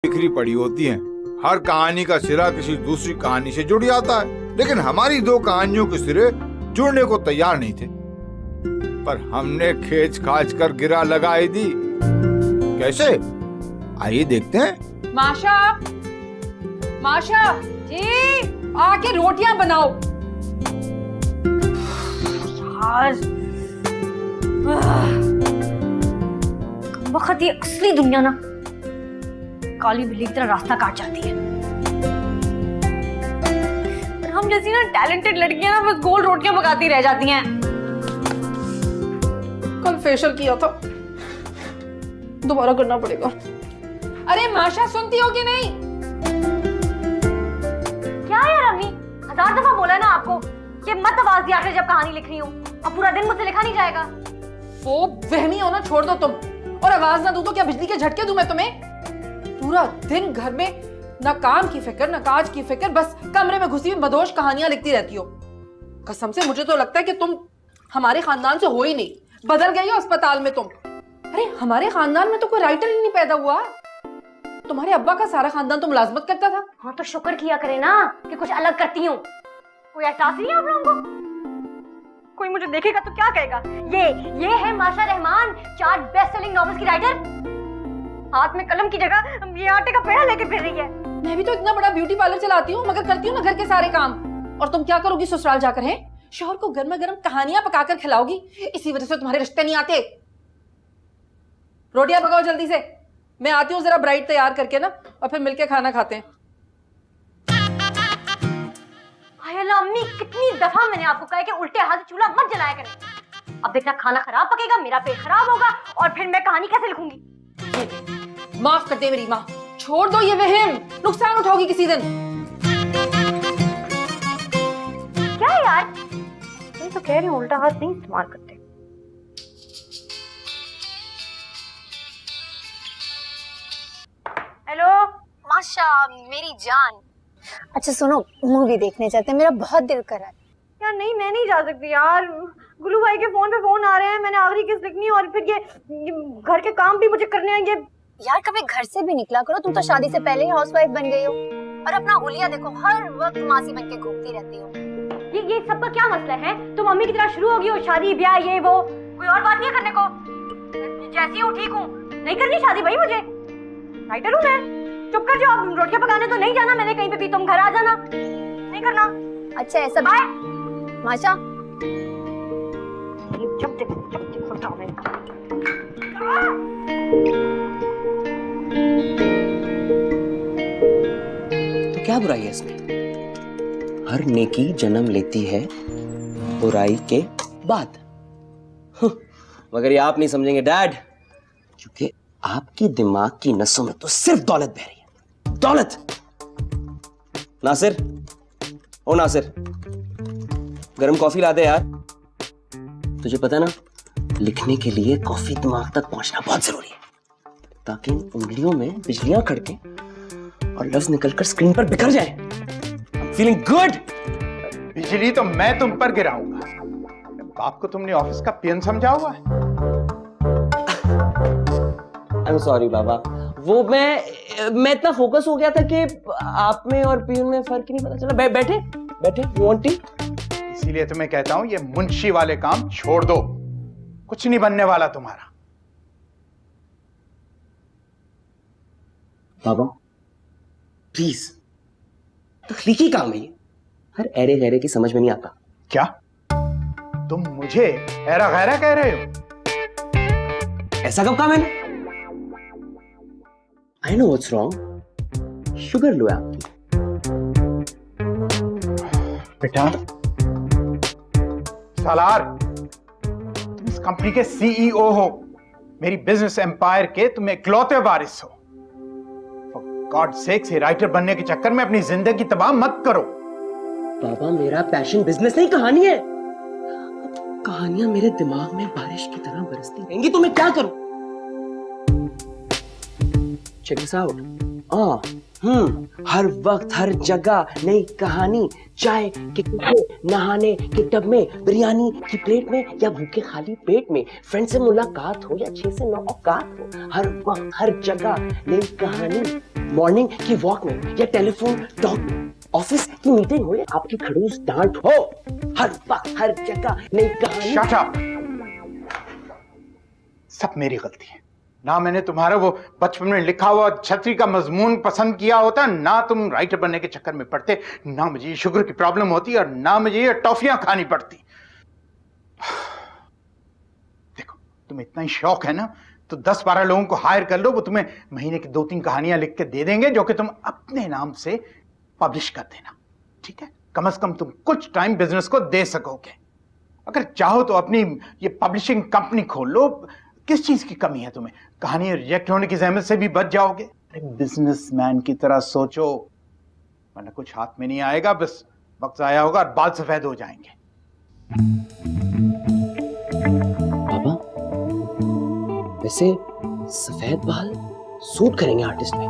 बिखरी पड़ी होती हैं। हर कहानी का सिरा किसी दूसरी कहानी से जुड़ जाता है, लेकिन हमारी दो कहानियों के सिरे जुड़ने को तैयार नहीं थे। पर हमने खींच खाच कर गिरा लगाई दी। कैसे? आइए देखते हैं। माशा, माशा जी, आके रोटियां बनाओ। यार वक्त ये असली दुनिया ना काली बिल्ली की तरह रास्ता काट जाती है। और हम जैसी ना टैलेंटेड लड़कियां ना बस गोल रोटियां पकाती रह जाती हैं। कल फेशियल किया था, दोबारा करना पड़ेगा। अरे माशा, सुनती हो कि नहीं? क्या यार अम्मी, 1000 दफा बोला है ना आपको कि मत आवाज दिया करें जब कहानी लिख रही हूँ। अब पूरा दिन मुझसे लिखा नहीं जाएगा। वो वहमी हो ना, छोड़ दो तुम। और आवाज ना दूं तो क्या बिजली के झटके दूं मैं तुम्हें? पूरा दिन घर में ना काम की फिक्र ना काज की फिक्र, बस कमरे में घुसी हुई मदोश कहानियां लिखती रहती हो। कसम से मुझे तो लगता है कि तुम हमारे खानदान से हो ही नहीं, बदल गई हो अस्पताल में तुम। अरे हमारे खानदान में तो कोई राइटर ही नहीं पैदा हुआ। तुम्हारे अब्बा का सारा खानदान तो मुलाजमत करता था। हाँ तो शुक्र किया करे ना कि कुछ अलग करती हूँ। कोई एहसास नहीं है आप लोगों को? कोई मुझे देखेगा तो क्या कहेगा, ये है माशा रहमान, 4 बेस्ट सेलिंग नॉवेल्स की राइटर। हाथ में कलम की जगह ये आटे का पेड़ा लेके फिर रही है। मैं भी तो इतना बड़ा ब्यूटी पार्लर चलाती हूँ, मगर करती हूँ ना घर के सारे काम। और तुम क्या करोगी ससुराल जाकर? हैं शौहर को गर्मा गर्म कहानियां पकाकर खिलाओगी। इसी वजह से तुम्हारे रिश्ते नहीं आते। रोटियां पकाओ जल्दी से, मैं आती हूँ जरा ब्राइड तैयार करके ना, और फिर मिलके खाना खाते हैं। हाय अल्लाह अम्मी, कितनी दफा मैंने आपको कहा है कि उल्टे हाथ से चूल्हा मत जलाया करें। अब देखना खाना खराब पकेगा, मेरा पेट खराब होगा, और फिर मैं कहानी कैसे लिखूंगी? माफ कर दे मेरी माँ, छोड़ दो ये वहम, नुकसान उठाओगी किसी दिन। क्या यार, मैं तो कह रही हूँ उल्टा हाथ नहीं इस्तेमाल करते। हेलो माशा, मेरी जान। अच्छा सुनो, मूवी देखने चलते हैं, मेरा बहुत दिल कर रहा है। यार नहीं, मैं नहीं जा सकती यार। गुल्लू भाई के फोन पे फोन आ रहे हैं, मैंने आखिरी किस्त लिखनी है, और फिर ये घर के काम भी मुझे करने हैं। ये यार कभी घर से भी निकला करो, तुम तो शादी से पहले ही हाउसवाइफ बन गई हो। और अपना हुलिया देखो, हर वक्त मासी बन के घूमती रहती हो। ये सब का क्या मसला है? तुम मम्मी की तरह शुरू होगी हो शादी ब्याह ये वो, कोई और बात नहीं है करने को। जैसी हूँ ठीक हूँ, नहीं करनी शादी भाई मुझे। राइटर हूँ मैं। चुप कर जाओ, रोटियां पकाने तो नहीं जाना मैंने कहीं पे भी, तुम घर आ जाना। नहीं करना। अच्छा ऐसा बाय माशा। जब देखो ड्रामे। तो क्या बुराई है इसमें? हर नेकी जन्म लेती है बुराई के बाद। मगर ये आप नहीं समझेंगे डैड, क्योंकि आपकी दिमाग की नसों में तो सिर्फ दौलत बह रही है, दौलत। नासिर, ओ नासिर, गरम कॉफी ला दे यार। तुझे पता है ना, लिखने के लिए कॉफी दिमाग तक पहुंचना बहुत जरूरी है, ताकि उंगलियों में बिजलियां खड़के और लफ्ज निकलकर स्क्रीन पर बिखर जाए। I'm feeling good। बिजली तो मैं तुम पर गिराऊंगा। बाप को तुमने ऑफिस का पियन समझा हुआ है? I'm sorry बाबा, वो मैं इतना फोकस हो गया था कि आप में और पियून में फर्क ही नहीं पता चला। बैठे बैठे, you want tea? इसीलिए तुम्हें कहता हूं ये मुंशी वाले काम छोड़ दो, कुछ नहीं बनने वाला तुम्हारा। बाबा प्लीज, तख्लीकी काम है ये, हर ऐरे गैरे की समझ में नहीं आता। क्या तुम मुझे ऐरा गैरा कह रहे हो? ऐसा कब कहा मैंने? I know what's wrong, sugar लो आपकी। बेटा सालार, तुम इस कंपनी के सीईओ हो, मेरी बिजनेस एम्पायर के तुम इकलौते वारिस हो। गॉड सेक्स, ये राइटर बनने के चक्कर में अपनी जिंदगी तबाह मत करो। बाबा मेरा पैशन बिजनेस नहीं, कहानी है। कहानियां मेरे दिमाग में बारिश की तरह बरसती रहेंगी तो मैं क्या करूं? Check this out. हर वक्त हर जगह नई कहानी, चाय के कुप्पे, नहाने के टब में, बिरयानी की प्लेट में, या भूखे खाली पेट में, फ्रेंड से मुलाकात हो या 6 से 9 औकात हो, हर वक्त हर जगह नई कहानी। मॉर्निंग की वॉक में या टेलीफोन टॉक में, ऑफिस की मीटिंग हो या आपकी खड़ूस डांट हो, हर वक्त हर जगह नई कहानी। Shut up. सब मेरी गलती है। ना मैंने तुम्हारा वो बचपन में लिखा हुआ छतरी का मजमून पसंद किया होता, ना तुम राइटर बनने के चक्कर में पड़ते, ना मुझे शुगर की प्रॉब्लम होती और ना मुझे ये टॉफियां खानी पड़ती। देखो तुम्हें इतना ही शौक है ना, तो 10-12 लोगों को हायर कर लो, वो तुम्हें महीने की 2-3 कहानियां लिख के दे देंगे जो कि तुम अपने नाम से पब्लिश कर देना, ठीक है? कम से कम तुम कुछ टाइम बिजनेस को दे सकोगे। अगर चाहो तो अपनी ये पब्लिशिंग कंपनी खोल लो, किस चीज की कमी है तुम्हें? कहानी रिजेक्ट होने की जहमत से भी बच जाओगे। अरे बिजनेसमैन की तरह सोचो, वरना कुछ हाथ में नहीं आएगा, बस वक्त आया होगा और बाल सफेद हो जाएंगे। पापा, वैसे सफेद बाल सूट करेंगे आर्टिस्ट में।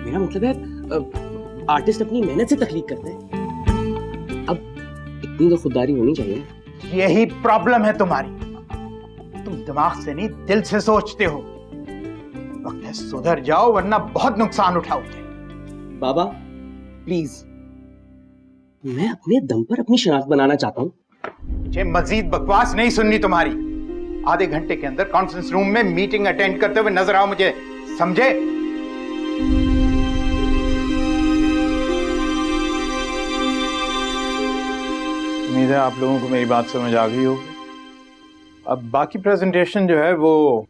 मेरा मतलब है आर्टिस्ट अपनी मेहनत से तख्लीक करते हैं, अब इतनी तो खुददारी होनी चाहिए। यही प्रॉब्लम है तुम्हारी, तुम दिमाग से नहीं दिल से सोचते हो। वक्त है सुधर जाओ, वरना बहुत नुकसान उठाओगे। बाबा प्लीज, मैं अपने दम पर अपनी शनाख्त बनाना चाहता हूँ। मुझे मजीद बकवास नहीं सुननी तुम्हारी। आधे घंटे के अंदर कॉन्फ्रेंस रूम में मीटिंग अटेंड करते हुए नजर आओ मुझे, समझे? उम्मीद है आप लोगों को मेरी बात समझ आ गई होगी। अब बाकी प्रेजेंटेशन जो है वो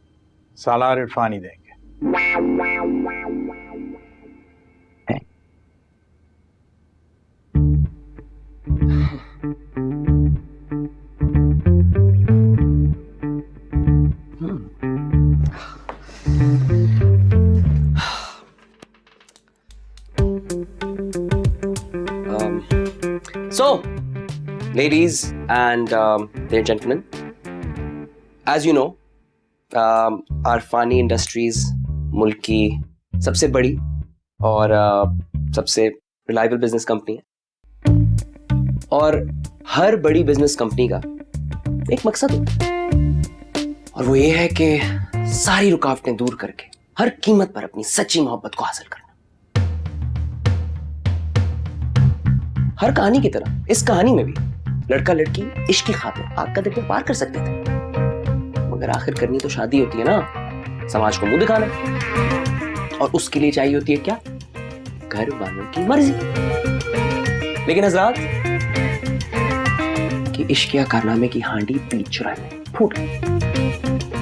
सालार इरफानी देंगे। So, ladies and dear gentlemen, as you know, our Fani Industries मुल्क की सबसे बड़ी और सबसे रिलायबल बिजनेस कंपनी है, और हर बड़ी बिजनेस कंपनी का एक मकसद होता है, और वो ये है कि सारी रुकावटें दूर करके हर कीमत पर अपनी सच्ची मोहब्बत को हासिल करना। हर कहानी की तरह इस कहानी में भी लड़का लड़की इश्क की खातिर आग का दरिया पार कर सकते थे, मगर आखिर करनी तो शादी होती है ना, समाज को मुंह दिखाना, और उसके लिए चाहिए होती है क्या? घर वालों की मर्जी। लेकिन हजरात, कि इश्क या कारनामे की हांडी पीट चुराए में फूट गई।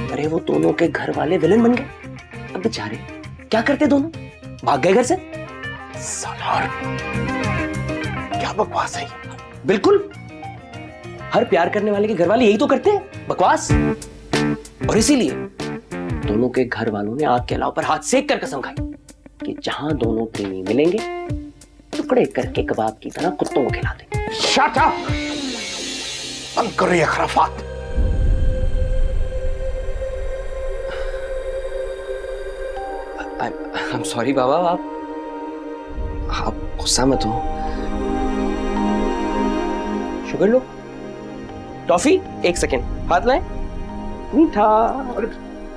अरे वो दोनों के घर वाले विलन बन गए। अब बेचारे क्या करते दोनों? भाग गए घर से। सालार, क्या बकवास है ये? बिल्कुल, हर प्यार करने वाले के घर वाले यही तो करते हैं, बकवास। और इसीलिए दोनों के घर वालों ने आग के अलाव पर हाथ सेक कर कसम खाई कि जहां दोनों प्रेमी मिलेंगे, टुकड़े करके कबाब की तरह कुत्तों को खिला देंगे। Shut up! बंद करो ये खराफात। I'm sorry बाबा, आप गुस्सा मत हो। शुगर लो, टॉफी, एक सेकेंड, हाथ लाए, मीठा।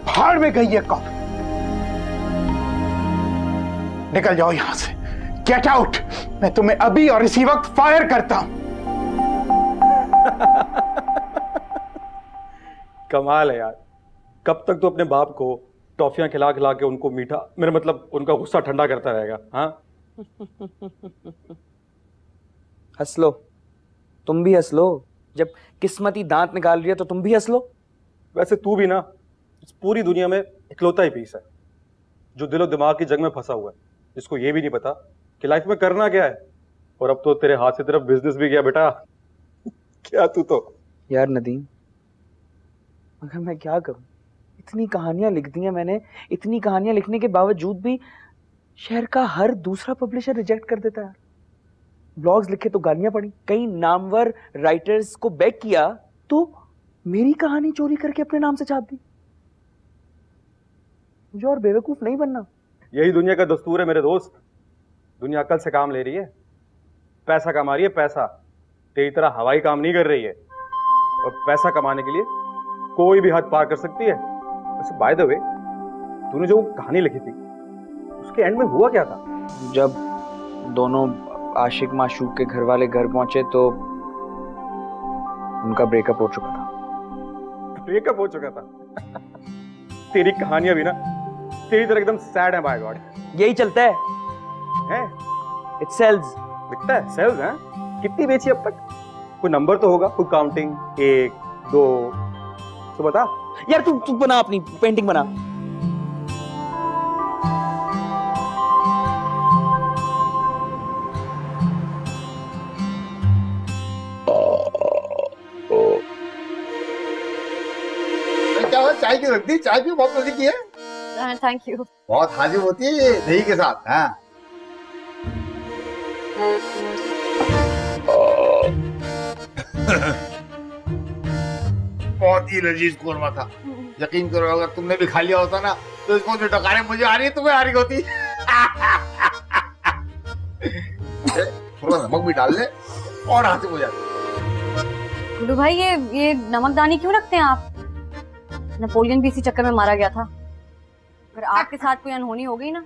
भाड़ में गई है कॉफी। निकल जाओ यहां से, गेट आउट। मैं तुम्हें अभी और इसी वक्त फायर करता हूं। कमाल है यार, कब तक तो अपने बाप को टॉफियां खिला खिला के उनको मीठा, मेरा मतलब उनका गुस्सा ठंडा करता रहेगा? हाँ, हंस लो, तुम भी हंस लो। जब किस्मत ही दांत निकाल रही है तो तुम भी हंस लो। वैसे तू भी ना इस पूरी दुनिया में इकलौता ही पीस है जो दिलो दिमाग की जंग में फंसा हुआ है, जिसको ये भी नहीं पता कि लाइफ में करना क्या है। और अब तो तेरे हाथ से तरफ बिजनेस भी गया बेटा। क्या तू तो यार नदीम, मगर मैं क्या करूं? इतनी कहानियां लिख दी हैं मैंने, इतनी कहानियां लिखने के बावजूद भी शहर का हर दूसरा पब्लिशर रिजेक्ट कर देता है। ब्लॉग्स लिखे तो गालियां पड़ी, कई नामवर राइटर्स को बैक किया तो मेरी कहानी चोरी करके अपने नाम से छाप दी। मुझे और बेवकूफ नहीं बनना। यही दुनिया का दस्तूर है मेरे दोस्त। दुनिया अकल से काम ले रही है, पैसा कमा रही है, पैसा। तेरी तरह हवाई काम नहीं कर रही है। और पैसा कमाने के लिए कोई भी हद पार कर सकती है। वैसे बाय द वे, तूने जो कहानी लिखी थी उसके एंड में हुआ क्या था? जब दोनों आशिक माशूक के घर वाले घर पहुंचे तो उनका ब्रेकअप हो चुका था। ब्रेकअप हो चुका था? तेरी कहानियां भी ना तेरी तरह एकदम सैड है बाय गॉड। यही चलता है, है? It sells. बिकता है? सेल्स है? कितनी बेची अब तक? कोई नंबर तो होगा, कोई काउंटिंग? 1 2 तो बता यार। तू बना, अपनी पेंटिंग बना। क्या हुआ? चाय क्यों रख दी? चाय भी बहुत मजे की है। Thank you. बहुत हाजिर होती है ये दही के साथ। हाँ बहुत ही लजीज कोरमा था। यकीन करो अगर तुमने भी खा लिया होता ना तो इसको जो टकारे मुझे आ रही है तुम्हें आ रही होती। थोड़ा नमक भी डाल ले और हाथ हो जाता। गुरु भाई ये नमकदानी क्यों रखते हैं आप? नेपोलियन भी इसी चक्कर में मारा गया था। अगर आपके साथ कोई अनहोनी हो गई ना,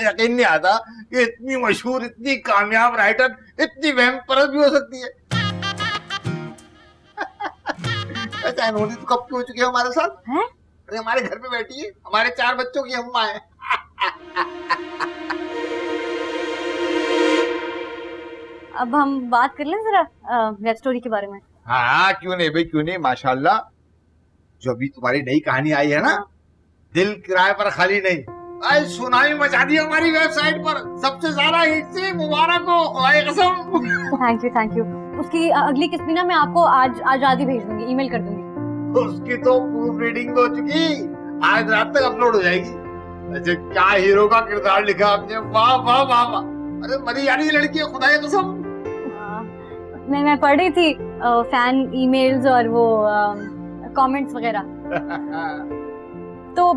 यकीन नहीं आता कि इतनी मशहूर, इतनी कामयाब राइटर इतनी वहम परस्त भी हो सकती है। ऐसा अनहोनी तो कब की हो चुकी है हमारे साथ? हैं? अरे हमारे घर पे बैठी है, हमारे 4 बच्चों की अम्मा है। अब हम बात कर लें जरा वेब स्टोरी के बारे में। हाँ क्यों नहीं भाई, क्यों नहीं। माशाल्लाह जो अभी तुम्हारी नई कहानी आई है ना, दिल किराए पर खाली नहीं, आज सुनामी मचा दी हमारी वेबसाइट पर। सबसे ज्यादा हिट से मुबारक हो, खुदाए कसम। Thank you. उसकी अगली किस्त भी ना मैं आपको आज रात ही भेज दूंगी, ईमेल कर दूंगी। उसकी तो प्रूफ रीडिंग हो चुकी, आज रात तक अपलोड हो जाएगी। अच्छा क्या हीरो का किरदार लिखा आपने, वाह वाह वाह वाह। अरे मरी यानी ये लड़की है, खुदाए कसम। मैं पढ़ रही थी फैन ईमेल्स और वो कमेंट्स वगैरह। तो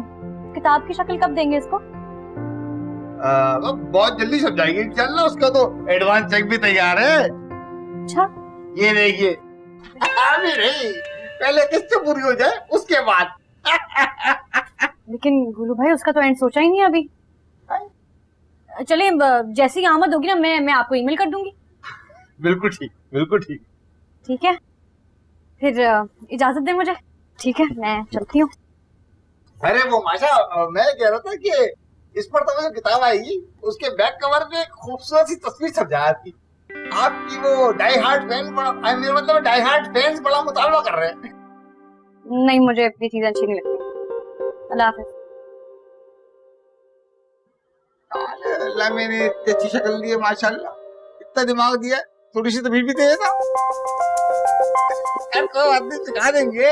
किताब की शक्ल कब देंगे इसको? बहुत जल्दी सब जाएगी। चल ना, उसका तो एडवांस चेक भी तैयार है। अच्छा ये देखिए। अभी नहीं, पहले किस्त पूरी हो जाए उसके बाद। लेकिन गुरु भाई उसका तो एंड सोचा ही नहीं अभी। चलिए जैसी ही आमद होगी ना मैं आपको ईमेल कर दूंगी। बिल्कुल ठीक, बिल्कुल ठीक। ठीक है, फिर इजाजत दे मुझे। ठीक है, मैं चलती हूँ। अरे वो माशा, मैं कह रहा था कि इस पर तो जो किताब आएगी उसके बैक कवर पे एक खूबसूरत सी तस्वीर छप जाती। आपकी वो डाई हार्ड फैन, मेरा मतलब डाई हार्ड फैंस बड़ा मुतालबा कर रहे हैं। नहीं, मुझे ये चीजें अच्छी नहीं लगती। अल्लाह हाफिज। अल्लाह मैंने इतनी अच्छी शक्ल दी है, माशाल्लाह इतना दिमाग दिया, थोड़ी सी तबीयत भी तेज ना। यार कोई बात नहीं, सिखा देंगे।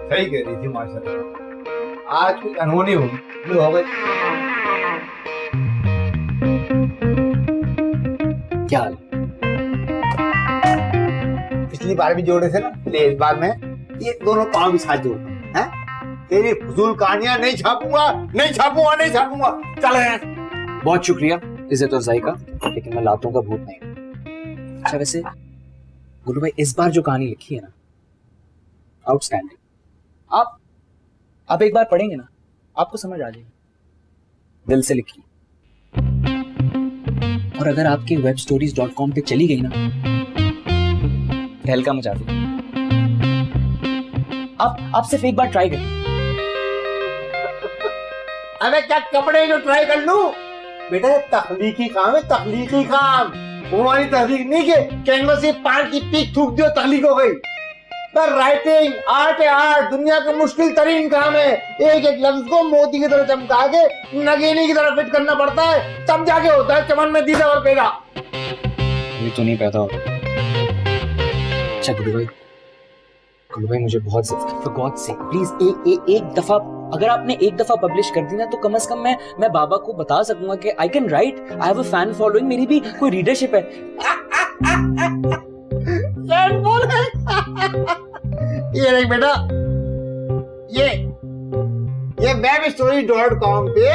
सही कह रही थी माशाल्लाह, आज कुछ अनहोनी होगी जो हो गई। क्या हाल? पिछली बार भी जोड़े थे ना, इस बार मैं ये दोनों पांव भी साथ जोड़ता हैं। तेरी फजूल कहानियां नहीं छापूंगा, नहीं छापूंगा, नहीं छापूंगा। चल हैं। बहुत शुक्रिया इज्जत अफजाई का, लेकिन मैं लातों का भूत नहीं। अच्छा वैसे गुरु भाई, इस बार जो कहानी लिखी है ना, आउटस्टैंडिंग। आप एक बार पढ़ेंगे ना, आपको समझ आ जाएगी। दिल से लिखी, और अगर आपकी webstories.com पे चली गई ना, तहलका मचा देगी। आप सिर्फ एक बार ट्राई करें। अबे क्या कपड़े जो ट्राई कर लूं? बेटा तखलीकी काम है, तखलीकी काम। वो वाली तहरीक नहीं के कैनवस से पार की पीक थूक दियो, तखलीक हो गई। पर राइटिंग आर्ट है, आर्ट दुनिया का मुश्किल तरीन काम है। एक एक लफ्ज को मोती की तरह चमका के नगीनी की तरह फिट करना पड़ता है, तब जाके होता है चमन में दीदा और पैदा। ये तो नहीं पैदा होता। अच्छा गुरु भाई मुझे बहुत फॉर गॉड से प्लीज एक दफा, अगर आपने एक दफा पब्लिश कर दी ना तो कम से कम मैं बाबा को बता सकूंगा कि I can write, I have a fan following, मेरी भी कोई रीडरशिप है। फैन बोल है। ये देख बेटा, ये webstory.com पे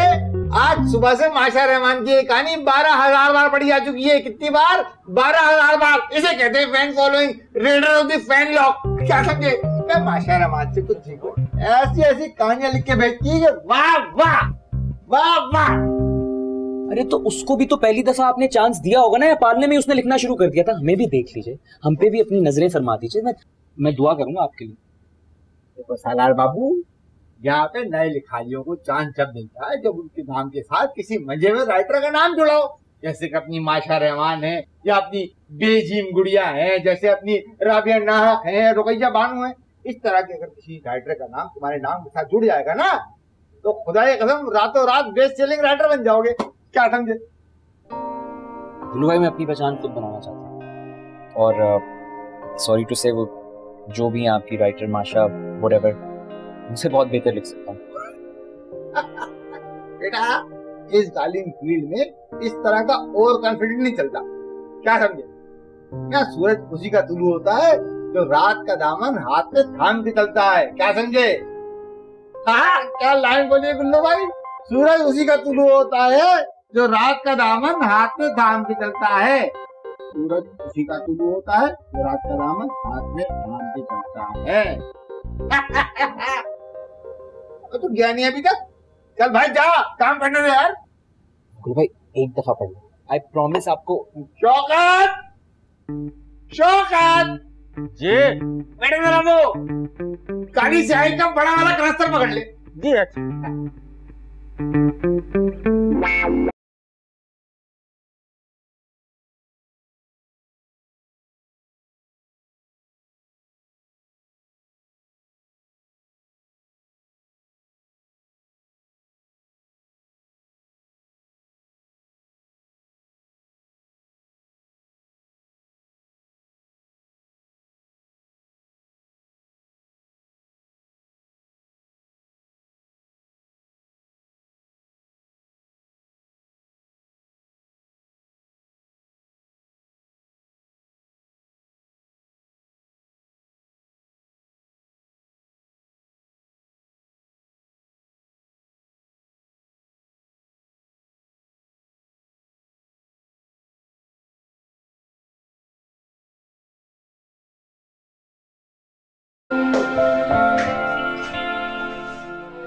आज सुबह से माशा रहमान की एक कहानी 12,000 बार पढ़ी जा चुकी है। कितनी बार? 12,000 बार। इसे कहते हैं fan following, reader of the fan lock. क्या समझे? मैं माशा रहमान से कुछ सीखो, ऐसी ऐसी कहानियां लिख के भेजती है कि वाह वाह वाह वाह। अरे तो उसको भी तो पहली दफा आपने चांस दिया होगा ना, या पालने में उसने लिखना शुरू कर दिया था। हमें भी देख लीजिए, हम पे भी अपनी नजरें फरमा दीजिए। मैं दुआ करूंगा आपके लिए। देखो सालार बाबू, यहाँ पे नए लिखारियों को चांस जब मिलता है जब उनके नाम के साथ किसी मजे में राइटर का नाम जुड़ाओ, जैसे कि अपनी माशा रहमान है, या अपनी बेजीम गुड़िया है, जैसे अपनी राबिया नाहक है, रुकैया बानू है। इस तरह के अगर किसी राइटर का नाम तुम्हारे नाम के साथ जुड़ जाएगा ना, तो खुदा की कसम रातों रात बेस्ट सेलिंग राइटर बन जाओगे। क्या समझे? गुल्लू भाई मैं अपनी पहचान खुद बनाना चाहता हूँ, और सॉरी टू से वो जो भी है आपकी राइटर माशा व्हाटएवर, उनसे बहुत बेहतर लिख सकता हूँ। बेटा इस गालिंग फील्ड में इस तरह का ओवर कॉन्फिडेंस नहीं चलता। क्या समझे? क्या सूरज उसी का तुलू होता है जो रात का दामन हाथ में थाम के चलता है। क्या समझे? हाँ, क्या लाइन बोलिए गुल्लू भाई? सूरज उसी का तुलू होता है जो रात का दामन हाथ में थाम के चलता है। सूरज उसी का तुलू होता है जो रात का दामन हाथ में थाम के चलता है। तो ज्ञानी अभी तक? चल भाई जा, काम करने दे यार। गुल्लू भाई एक दफा पढ़ लो, आई प्रॉमिस आपको। शौकत, शौकत जी बेटे जरा वो काली स्याही का बड़ा वाला क्लस्टर पकड़ ले। जी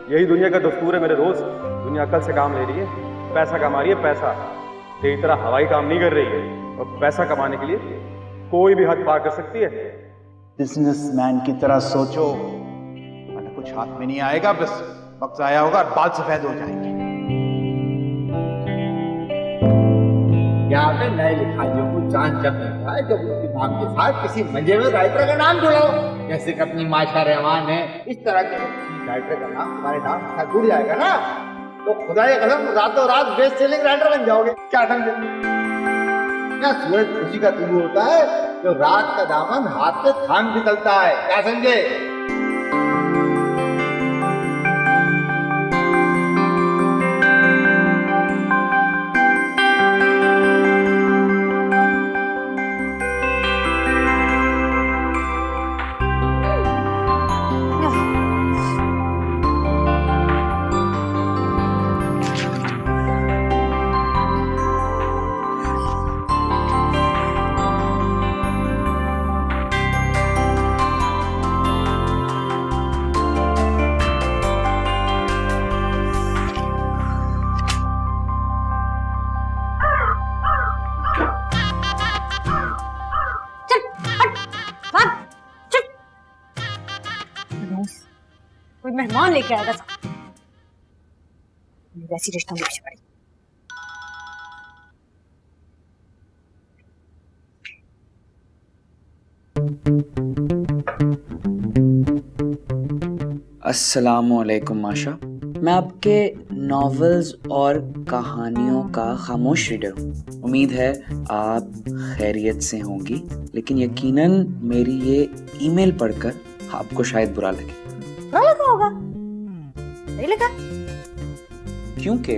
यही दुनिया का दस्तूर है मेरे दोस्त। दुनिया अकल से काम ले रही है, पैसा कमा रही है, पैसा। तेरी तरह हवाई काम नहीं कर रही है, और पैसा कमाने के लिए कोई भी हद पार कर सकती है। बिजनेसमैन की तरह सोचो, वरना कुछ हाथ में नहीं आएगा, बस वक्त आया होगा और बाल सफेद हो जाएंगे। यहाँ पे नए लिखारियों को चांस जब मिलता है जब उनके नाम के साथ किसी मजे में राइटर का नाम जुड़ाओ, जैसे कि अपनी माशा रहमान है। इस तरह के राइटर का नाम तुम्हारे नाम के साथ जुड़ जाएगा ना, तो खुदा की कसम रातों रात बेस्ट सेलिंग राइटर बन जाओगे। क्या समझे? क्या सूरज उसी का तुलू होता है जो रात का दामन हाथ में थाम के चलता है। क्या समझे? कोई मेहमान लेके आएगा सब। वैसी रिश्तों में पीछे पड़ी। अस्सलामुअलैकुम माशा। मैं आपके नॉवेल्स और कहानियों का खामोश रीडर हूँ। उम्मीद है आप खैरियत से होंगी, लेकिन यकीनन मेरी ये ईमेल पढ़कर आपको शायद बुरा लगे। बुरा लगा होगा? नहीं लगा? क्योंकि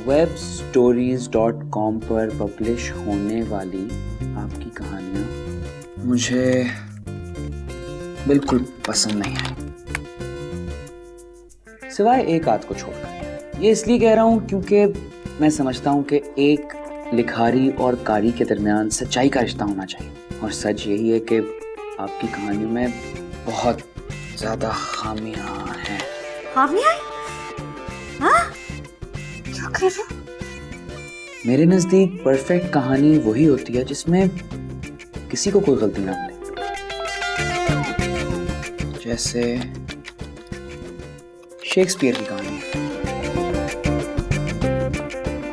webstories.com पर पब्लिश होने वाली आपकी कहानियाँ मुझे बिल्कुल पसंद नहीं आई, सिवाय एक आध को छोड़कर। ये इसलिए कह रहा हूँ क्योंकि मैं समझता हूँ कि एक लिखारी और कारी के दरमियान सच्चाई का रिश्ता होना चाहिए, और सच यही है कि आपकी कहानियों में बहुत ज्यादा खामियां हैं। खामियां? हाँ? क्या कह रहे हो? मेरे नजदीक परफेक्ट कहानी वही होती है जिसमें किसी को कोई गलती ना मिले, जैसे शेक्सपियर की कहानी।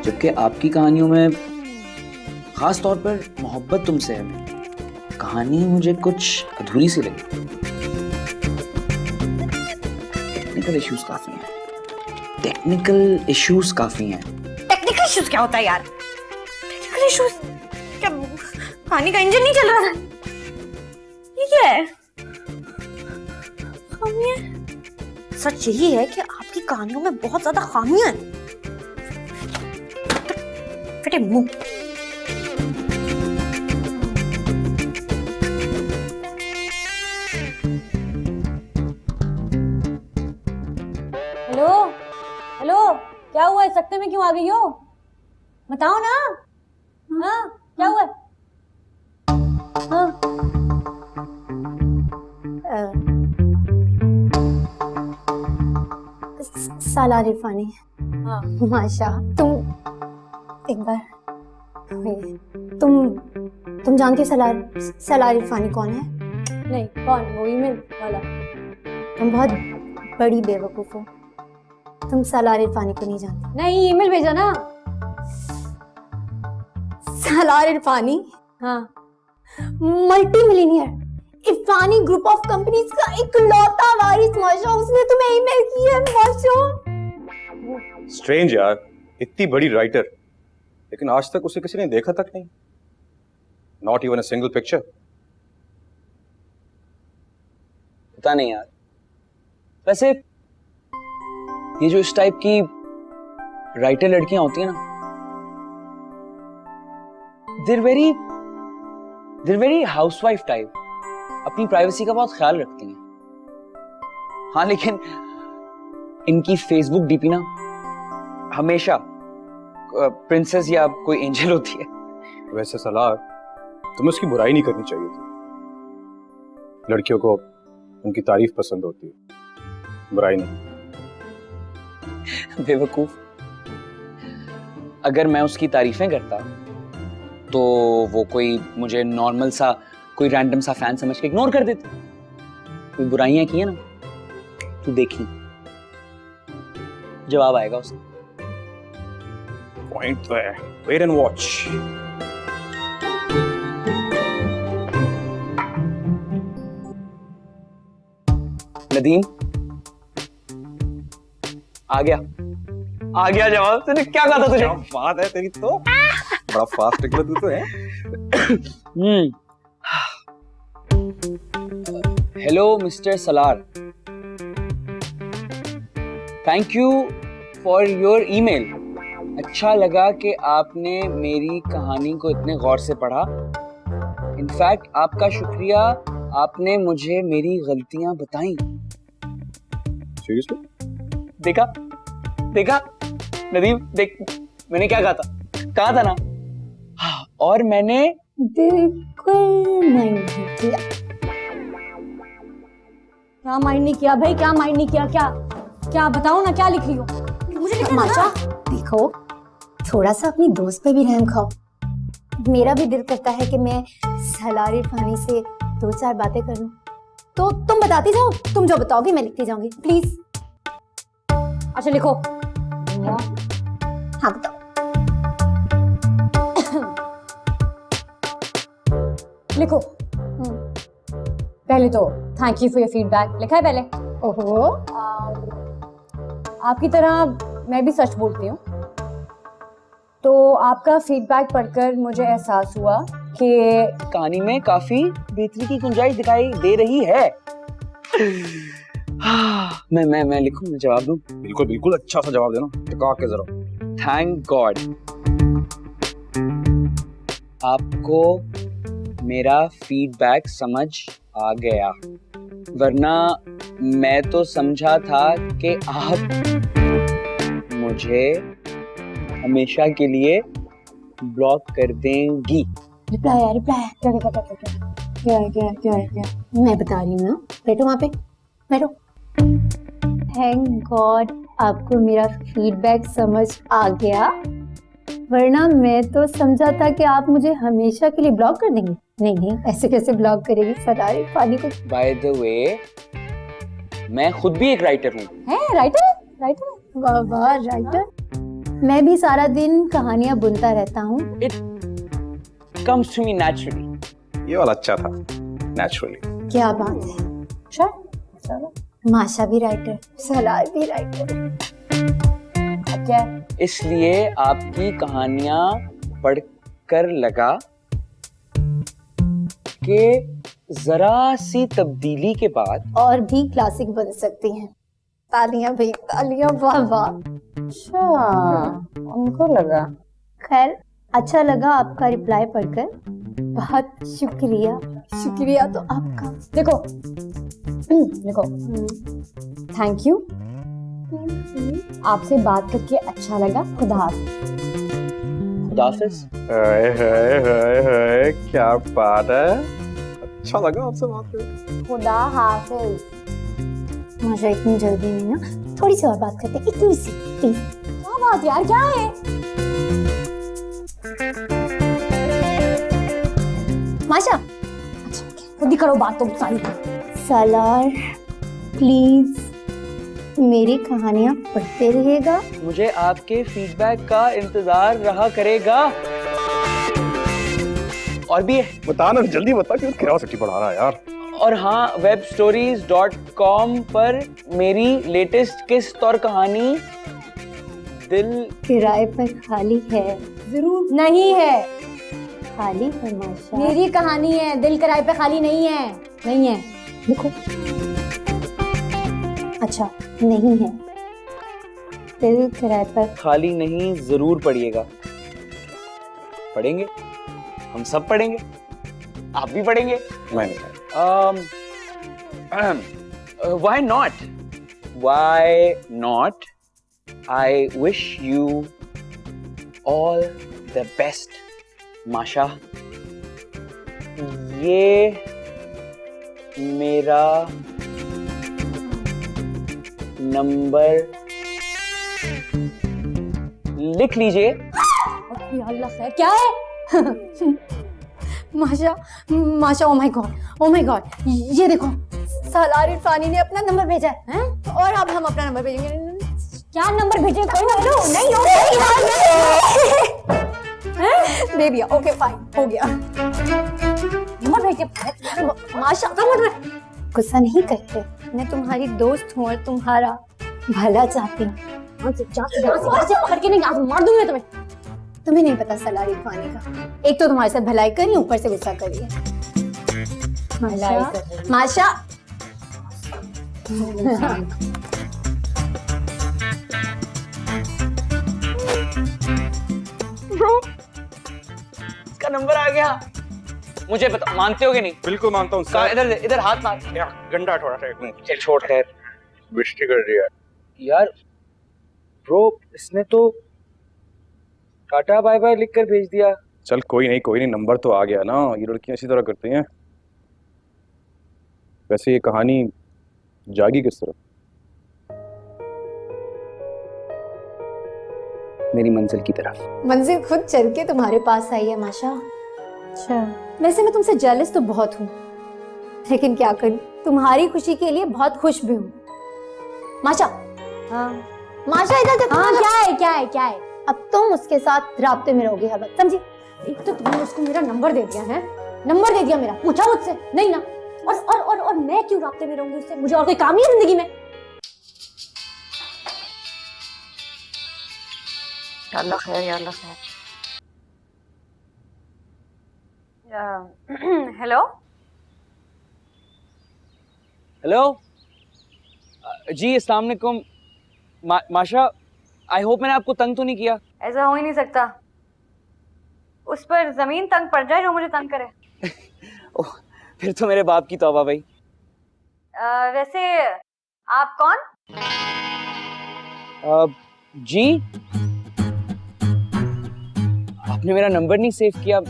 जबकि आपकी कहानियों में खास तौर पर मोहब्बत तुमसे है कहानी मुझे कुछ अधूरी सी लगी। टेक्निकल इश्यूज काफी हैं। टेक्निकल इश्यूज काफी हैं। टेक्निकल इश्यूज क्या होता है यार? टेक्निकल इश्यूज क्या? कहानी का इंजन नहीं चल रहा था? ये क्या है? खामियां? सच यही है कि आपकी कहानियों में बहुत ज्यादा खामियां हैं। फटे मुंह। हेलो हेलो, क्या हुआ? इस सकते में क्यों आ गई हो? बताओ ना। हाँ, क्या हुआ? हाँ। सालार इरफानी। हाँ। माशा, तुम एक बार तुम जानती हो सालार इरफानी कौन है? नहीं, कौन? वो ईमेल वाला? तुम बहुत बड़ी बेवकूफ हो। तुम सालार इरफानी को नहीं जानती। नहीं, ईमेल भेजा ना। सालार इरफानी हाँ। Multi millionaire इरफानी group of companies का इकलौता वारिस माशा, उसने तुम्हें ईमेल की है माशा। स्ट्रेंज यार, इतनी बड़ी राइटर, लेकिन आज तक उसे किसी ने देखा तक नहीं। Not even a single picture. पता नहीं यार, वैसे ये जो इस टाइप की राइटर लड़कियां होती हैं ना, they're very हाउसवाइफ टाइप, अपनी प्राइवेसी का बहुत ख्याल रखती हैं। हाँ, लेकिन इनकी फेसबुक डीपी ना हमेशा प्रिंसेस या कोई एंजल होती है। वैसे सलार, तुम्हें उसकी बुराई नहीं करनी चाहिए थी। लड़कियों को उनकी तारीफ पसंद होती है, बुराई नहीं। बेवकूफ, अगर मैं उसकी तारीफें करता तो वो कोई मुझे नॉर्मल सा, कोई रैंडम सा फैन समझ के इग्नोर कर देती। कोई बुराइयां की है ना, तू देखी, जवाब आएगा उसका। पॉइंट तो है, वेट एंड वॉच। नदीम, आ गया जवाब। तूने क्या कहा था? तुझे बात है तेरी तो, बड़ा फास्ट निकला तू तो है। Hello mister Salaar, thank you for your email. अच्छा लगा कि आपने मेरी कहानी को इतने गौर से पढ़ा। इनफैक्ट आपका शुक्रिया, आपने मुझे मेरी गलतियां बताई। सीरियसली? देखा नदीम, देख मैंने क्या कहा था ना। हाँ, और मैंने बिल्कुल माइंड नहीं किया। क्या माइंड नहीं किया भाई? क्या माइंड नहीं किया? क्या बताओ ना, क्या लिख रही हो? मुझे लिखना माशा, देखो थोड़ा सा अपनी दोस्त पे भी रहम खाओ। मेरा भी दिल करता है कि मैं सालार इरफानी से 2-4 बातें कर लूं। तो तुम बताती जाओ, तुम जो बताओगे मैं लिखती जाऊंगी, प्लीज। अच्छा लिखो। हाँ बताओ। लिखो। पहले तो thank you for your feedback लिखा है पहले। ओहो, आपकी तरह मैं भी सच बोलती हूँ। तो आपका फीडबैक पढ़कर मुझे एहसास हुआ कि कहानी में काफी बेहतरी की गुंजाइश दिखाई दे रही है। मैं लिखूं, मैं जवाब दूं? बिल्कुल बिल्कुल, अच्छा सा जवाब देना, टिका के जरा। थैंक गॉड आपको मेरा फीडबैक समझ आ गया, वरना मैं तो समझा था कि आप मुझे हमेशा के लिए ब्लॉक कर देंगी। रिप्लाई है, क्या मैं बता रही हूँ ना। बैठो वहाँ पे, बैठो। थैंक गॉड आपको मेरा फीडबैक समझ आ गया, वरना मैं तो समझा था कि आप मुझे हमेशा के लिए ब्लॉक कर देंगे। नहीं, ऐसे कैसे ब्लॉक करेगी सरारी पानी को। बाय द वे, मैं खुद भी एक राइटर हूँ। है राइटर, वाह वाह राइटर। मैं भी सारा दिन कहानियां बुनता रहता हूँ। It comes to me naturally. ये वाला अच्छा था, नेचुरली। क्या बात है। चलो, माशा भी राइटर, सलार भी राइटर। क्या? इसलिए आपकी कहानियां पढ़कर लगा कि जरा सी तब्दीली के बाद और भी क्लासिक बन सकती हैं। तालियां भाई, तालियां, वाह वाह। अच्छा, उनको लगा। खैर, अच्छा लगा आपका रिप्लाई पढ़कर। बहुत शुक्रिया तो आपका। देखो थैंक यू। आपसे बात करके अच्छा लगा। खुदा खुदाफिज। क्या बात है, अच्छा लगा आपसे बात करके। खुदा हाफिज। माशा इतनी जल्दी नहीं ना, थोड़ी सी और बात करते हैं, इतनी सी प्लीज। क्या बात यार, क्या है? माशा, अच्छा खुद ही करो बात तो सारी। सालार प्लीज मेरी कहानियां पढ़ते रहिएगा। मुझे आपके फीडबैक का इंतजार रहा करेगा। और भी है, बता ना, जल्दी बता, क्यों क्यूरियोसिटी बढ़ा रहा है यार। और हाँ, webstories.com पर मेरी लेटेस्ट किस्त और कहानी दिल किराए पर खाली है। जरूर नहीं है, खाली है माशा। मेरी कहानी है, दिल किराए पे खाली नहीं है। नहीं है, देखो। अच्छा, नहीं है, दिल किराए पर खाली नहीं। जरूर पढ़िएगा। पढ़ेंगे, हम सब पढ़ेंगे, आप भी पढ़ेंगे। मैं नहीं। Why not? Why not? I wish you all the best, माशा। ये मेरा नंबर लिख लीजिए। अल्लाह खैर, क्या है? माशा, ओ माय गॉड, ये देखो, सालार इरफानी ने अपना नंबर भेजा है, और अब हम अपना नंबर भेजेंगे। क्या नंबर भेजे? कोई नंबर नहीं हो दे दिया। ओके फाइन, हो गया। नंबर भेजे माशा का नंबर। गुस्सा नहीं करते, मैं तुम्हारी दोस्त हूँ और तुम्हारा भला चाहती हूँ। पकड़ के नहीं, मार दूंगी तुम्हें। तुम्हें नहीं पता सलार इरफानी का। एक तो तुम्हारे साथ भलाई करी, ऊपर से गुस्सा करी है। माशा ब्रो, इसका नंबर आ गया। मुझे पता, मानते हो कि नहीं? बिल्कुल मानता हूँ सर। इधर हाथ मार। गंदा थोड़ा सा, एक मिनट। चल छोड़, खैर। बिस्टी कर दिया यार ब्रो, इसने तो टाटा बाय बाय लिख कर भेज दिया। चल कोई नहीं, नंबर तो आ गया ना। ये लड़कियां इसी तरह करती हैं। वैसे ये कहानी जागी किस तरह? मेरी मंजिल की तरफ। मंजिल खुद चल के तुम्हारे पास आई है माशा। अच्छा, वैसे मैं तुमसे जेलस तो बहुत हूँ, लेकिन क्या करूं, तुम्हारी खुशी के लिए बहुत खुश भी हूँ। माशा, हाँ माशा, इधर देखो। हाँ, क्या है? अब तुम उसके साथ राब्ते में रहोगे हर वक्त, समझी? एक तो तुमने उसको मेरा नंबर दे दिया है, नंबर दे दिया मेरा, पूछा मुझसे नहीं ना, और मैं क्यों रास्ते में रहूंगी उससे? मुझे और कोई काम नहीं है जिंदगी में? अल्लाह खैर या अल्लाह खैर। हेलो हेलो जी, अस्सलाम वालेकुम। माशा, आई होप मैंने आपको तंग तो नहीं किया। ऐसा हो ही नहीं सकता, उस पर जमीन तंग पड़ जाए जो मुझे तंग करे। ओह, फिर तो मेरे बाप की तौबा भाई। वैसे आप कौन? जी, आपने मेरा नंबर नहीं सेव किया।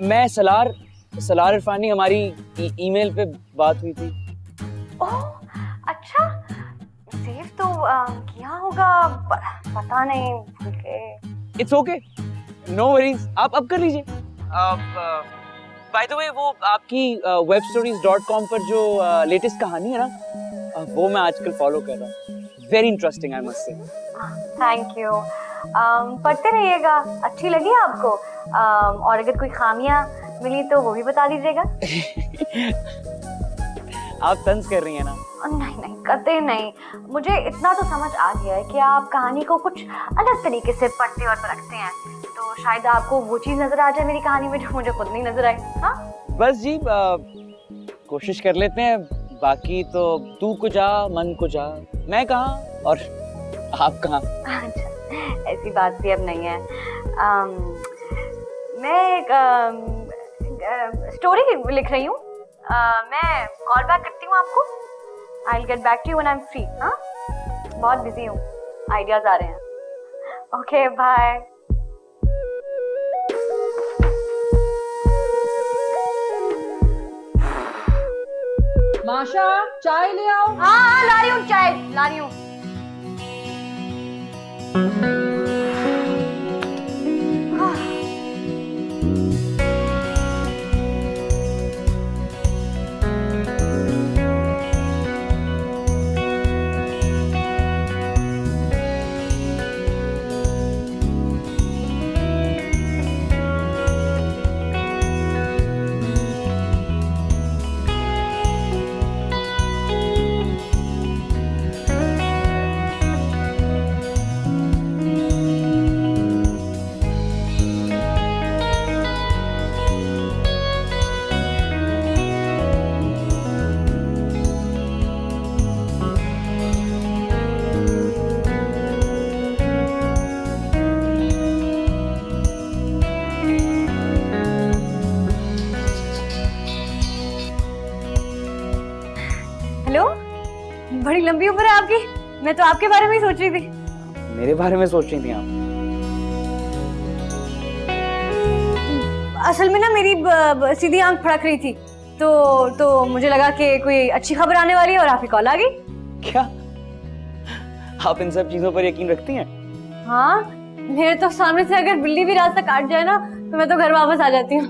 मैं सलार इरफानी, हमारी ईमेल पे बात हुई थी। ओह अच्छा, सेव तो किया होगा, पता नहीं, भूल गए। इट्स ओके, नो वरीज, आप अब कर लीजिए। बाय द वे, वो आपकी webstories.com पर जो लेटेस्ट कहानी है ना, वो मैं आजकल फॉलो कर रहा हूँ। Very interesting, I must say. Thank you. पढ़ते रहिएगा, अच्छी लगी आपको? और अगर कोई खामियां मिली तो वो भी बता दीजिएगा। आप तंज कर रही हैं ना? नहीं नहीं, करते नहीं। मुझे इतना तो समझ आ गया है कि आप कहानी को कुछ अलग तरीके से पढ़ते और परखते हैं, तो शायद आपको वो चीज नजर आ जाए मेरी कहानी में जो मुझे खुद नहीं नजर आई। हाँ बस जी, कोशिश कर लेते हैं। बाकी तो तू को जा, मन को जा, मैं कहाँ और आप कहाँ। अच्छा, ऐसी बात भी अब नहीं है। मैं एक स्टोरी लिख रही हूँ। मैं कॉल बैक करती हूँ आपको। I'll get back to you when I'm free. हाँ, बहुत बिजी हूँ, आइडियाज आ रहे हैं। Okay bye. माशा, चाय ले आओ। हाँ ला रही हूँ, चाय ला रही हूँ। हेलो, बड़ी लंबी उम्र है आपकी। मैं तो आपके बारे में ही सोच रही थी। मेरे बारे में सोच रही थी आप? असल में ना मेरी सीधी आंख फड़क रही थी, तो मुझे लगा कि कोई अच्छी खबर आने वाली है और आपकी कॉल आ गई। क्या आप इन सब चीजों पर यकीन रखती हैं? हाँ, मेरे तो सामने से अगर बिल्ली भी रास्ता काट जाए ना, तो मैं तो घर वापस आ जाती हूँ।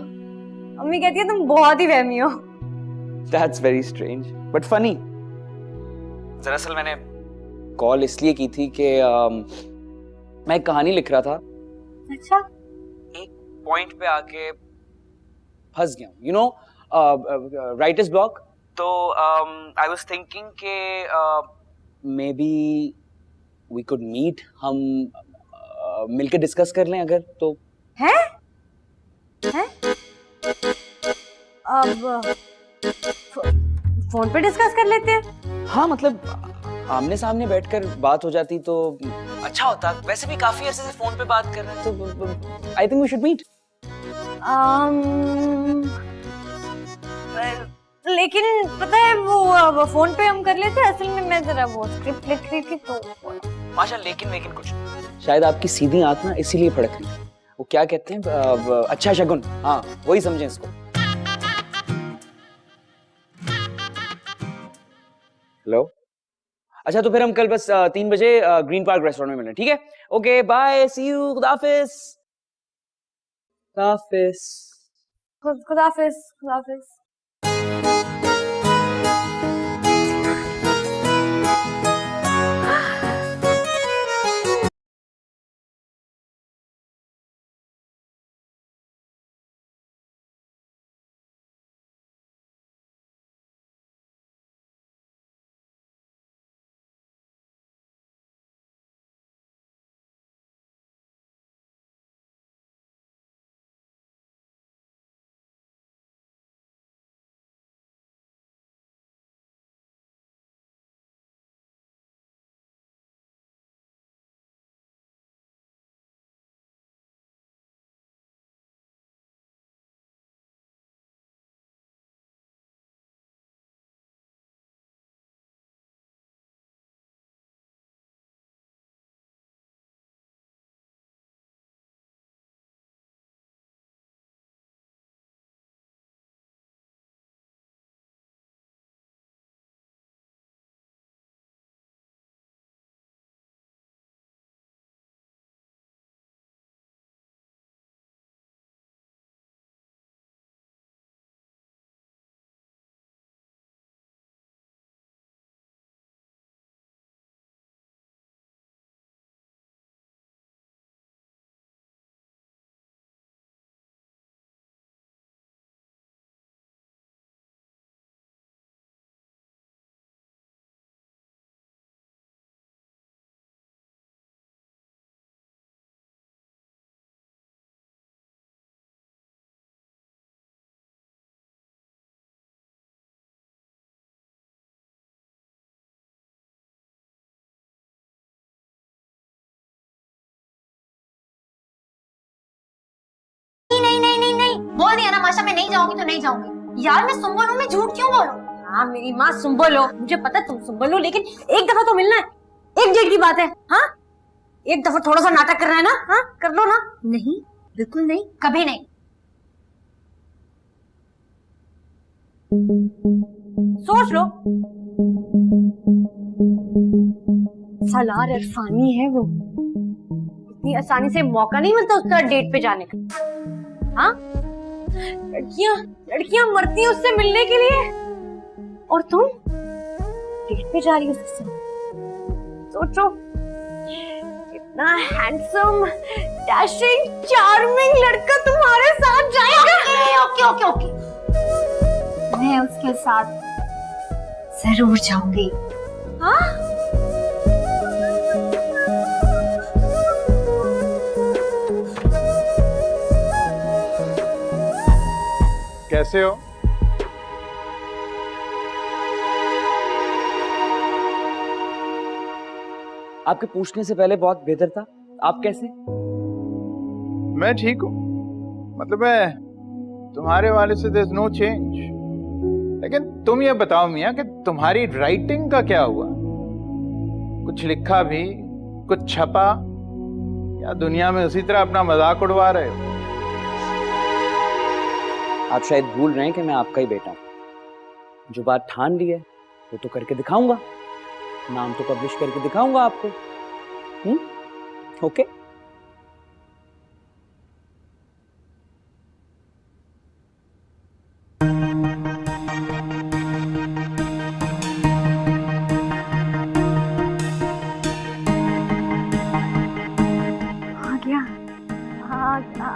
अम्मी कहती है तुम बहुत ही वहमी हो। That's very strange, but funny. दरअसल मैंने कॉल इसलिए की थी कि मैं एक कहानी लिख रहा था। अच्छा, एक पॉइंट पे आके फंस गया हूँ, यू नो, राइटर्स ब्लॉक। तो आई वाज थिंकिंग कि maybe we could meet, हम मिलकर डिस्कस कर लें अगर तो। हैं? हैं? अब फोन पे डिस्कस कर लेते हैं। हाँ, मतलब आमने सामने बैठकर बात हो जाती तो अच्छा होता। वैसे भी काफी अरसे से फोन पे बात कर रहे हैं, तो I think we should meet. लेकिन पता है वो फोन पे हम कर लेते हैं, असल में मैं जरा वो स्क्रिप्ट लिख रही थी तो। माशा, लेकिन कुछ शायद आपकी सीधी आंख ना इसीलिए फड़क रही है। वो क्या कहते हैं, अच्छा शगुन, हाँ वही समझें इसको। हेलो, अच्छा तो फिर हम कल बस 3 बजे ग्रीन पार्क रेस्टोरेंट में मिलें, ठीक है? ओके बाय, सी यू, खुदाफिज। खुदाफिज। खुदाफिज, खुदाफिज। माशा मैं नहीं जाऊंगी तो नहीं जाऊंगी। यार मैं सुंबल हूँ, मैं झूठ क्यों बोलूं? हाँ मेरी माँ सुंबल हो, मुझे पता है तुम सुंबल हो, लेकिन एक दफा तो मिलना है, एक डेट की बात है। हाँ एक दफा थोड़ा सा नाटक करना है ना, हाँ कर लो ना। नहीं बिल्कुल नहीं, कभी नहीं। सोच लो। सलार इरफानी है वो, इतनी आसानी से मौका नहीं मिलता उसका डेट पे जाने का। हाँ लड़कियां मरती हैं उससे मिलने के लिए, और तुम डेट पे जा रही हो उससे। सोचो इतना हैंडसम डैशिंग चार्मिंग लड़का तुम्हारे साथ जाएगा। ओके ओके ओके, मैं उसके साथ जरूर जाऊंगी। हाँ कैसे हो? आपके पूछने से पहले बहुत बेहतर था। आप कैसे? मैं ठीक हूँ, मतलब मैं तुम्हारे वाले से देयर इज नो चेंज। लेकिन तुम ये बताओ मियाँ कि तुम्हारी राइटिंग का क्या हुआ? कुछ लिखा भी, कुछ छपा, या दुनिया में उसी तरह अपना मजाक उड़वा रहे हो? आप शायद भूल रहे हैं कि मैं आपका ही बेटा हूं। जो बात ठान ली है वो तो करके दिखाऊंगा, नाम तो पब्लिश करके दिखाऊंगा आपको। ओके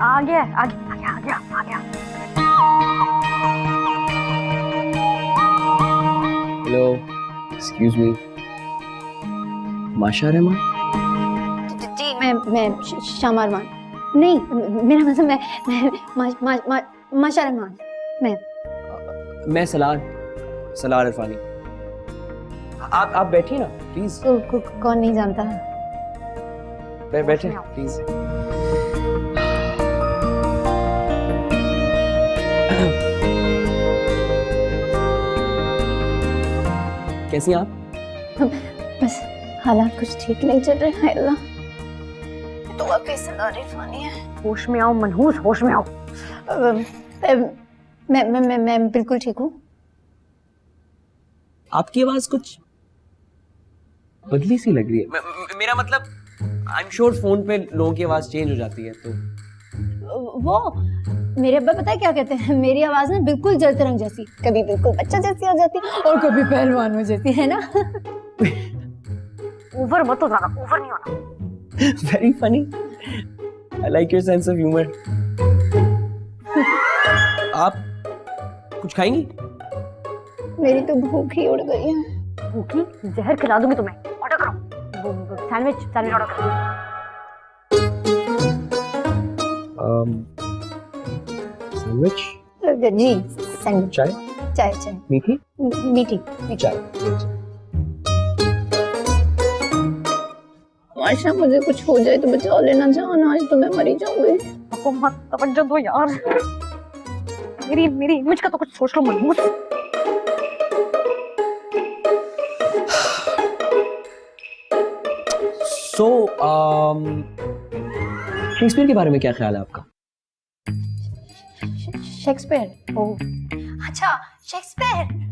आ गया। हेलो, एक्सक्यूज मी, माशा रहमान? जी मैं शामा अरमान नहीं, मेरा मतलब मैं माशा रहमान। मैं सलार इरफानी। आप बैठिए ना प्लीज। कौन नहीं जानता। बैठे प्लीज। कैसी हैं आप? बस हालात कुछ ठीक नहीं चल रहे हैं। अल्लाह तो वाकई सलार इरफानी है। होश में आओ मनहूस, होश में आओ। मैं बिल्कुल ठीक हूँ। आपकी आवाज कुछ बदली सी लग रही है। मेरा मतलब आई एम श्योर फोन पे लोगों की आवाज चेंज हो जाती है तो। वो मेरे अब्बा पता है क्या कहते हैं, मेरी आवाज ना बिल्कुल जलतरंग जैसी, कभी बिल्कुल बच्चा जैसी आ जाती है और कभी पहलवानों जैसी, है ना। ओवर मत हो ज्यादा, ओवर नहीं होना। Very funny, I like your sense of humour. आप कुछ खाएंगी? मेरी तो भूख ही उड़ गई है। भूखी? जहर खिला दूंगी तुम्हें। ऑर्डर करो, सैंडविच ऑर्डर करो। सैंडविच? जी सैंडविच। चाय? चाय मीठी? मीठी। चाय। माशा मुझे कुछ हो जाए तो बचा लेना जान, आज तो मैं मरी जाऊंगी। आपको मत तवज्जो दो यार, मेरी इमेज का तो कुछ सोच लो मनहूस। सो शेक्सपियर के बारे में क्या ख्याल है आपका? शेक्सपियर? ओह अच्छा, शेक्सपियर।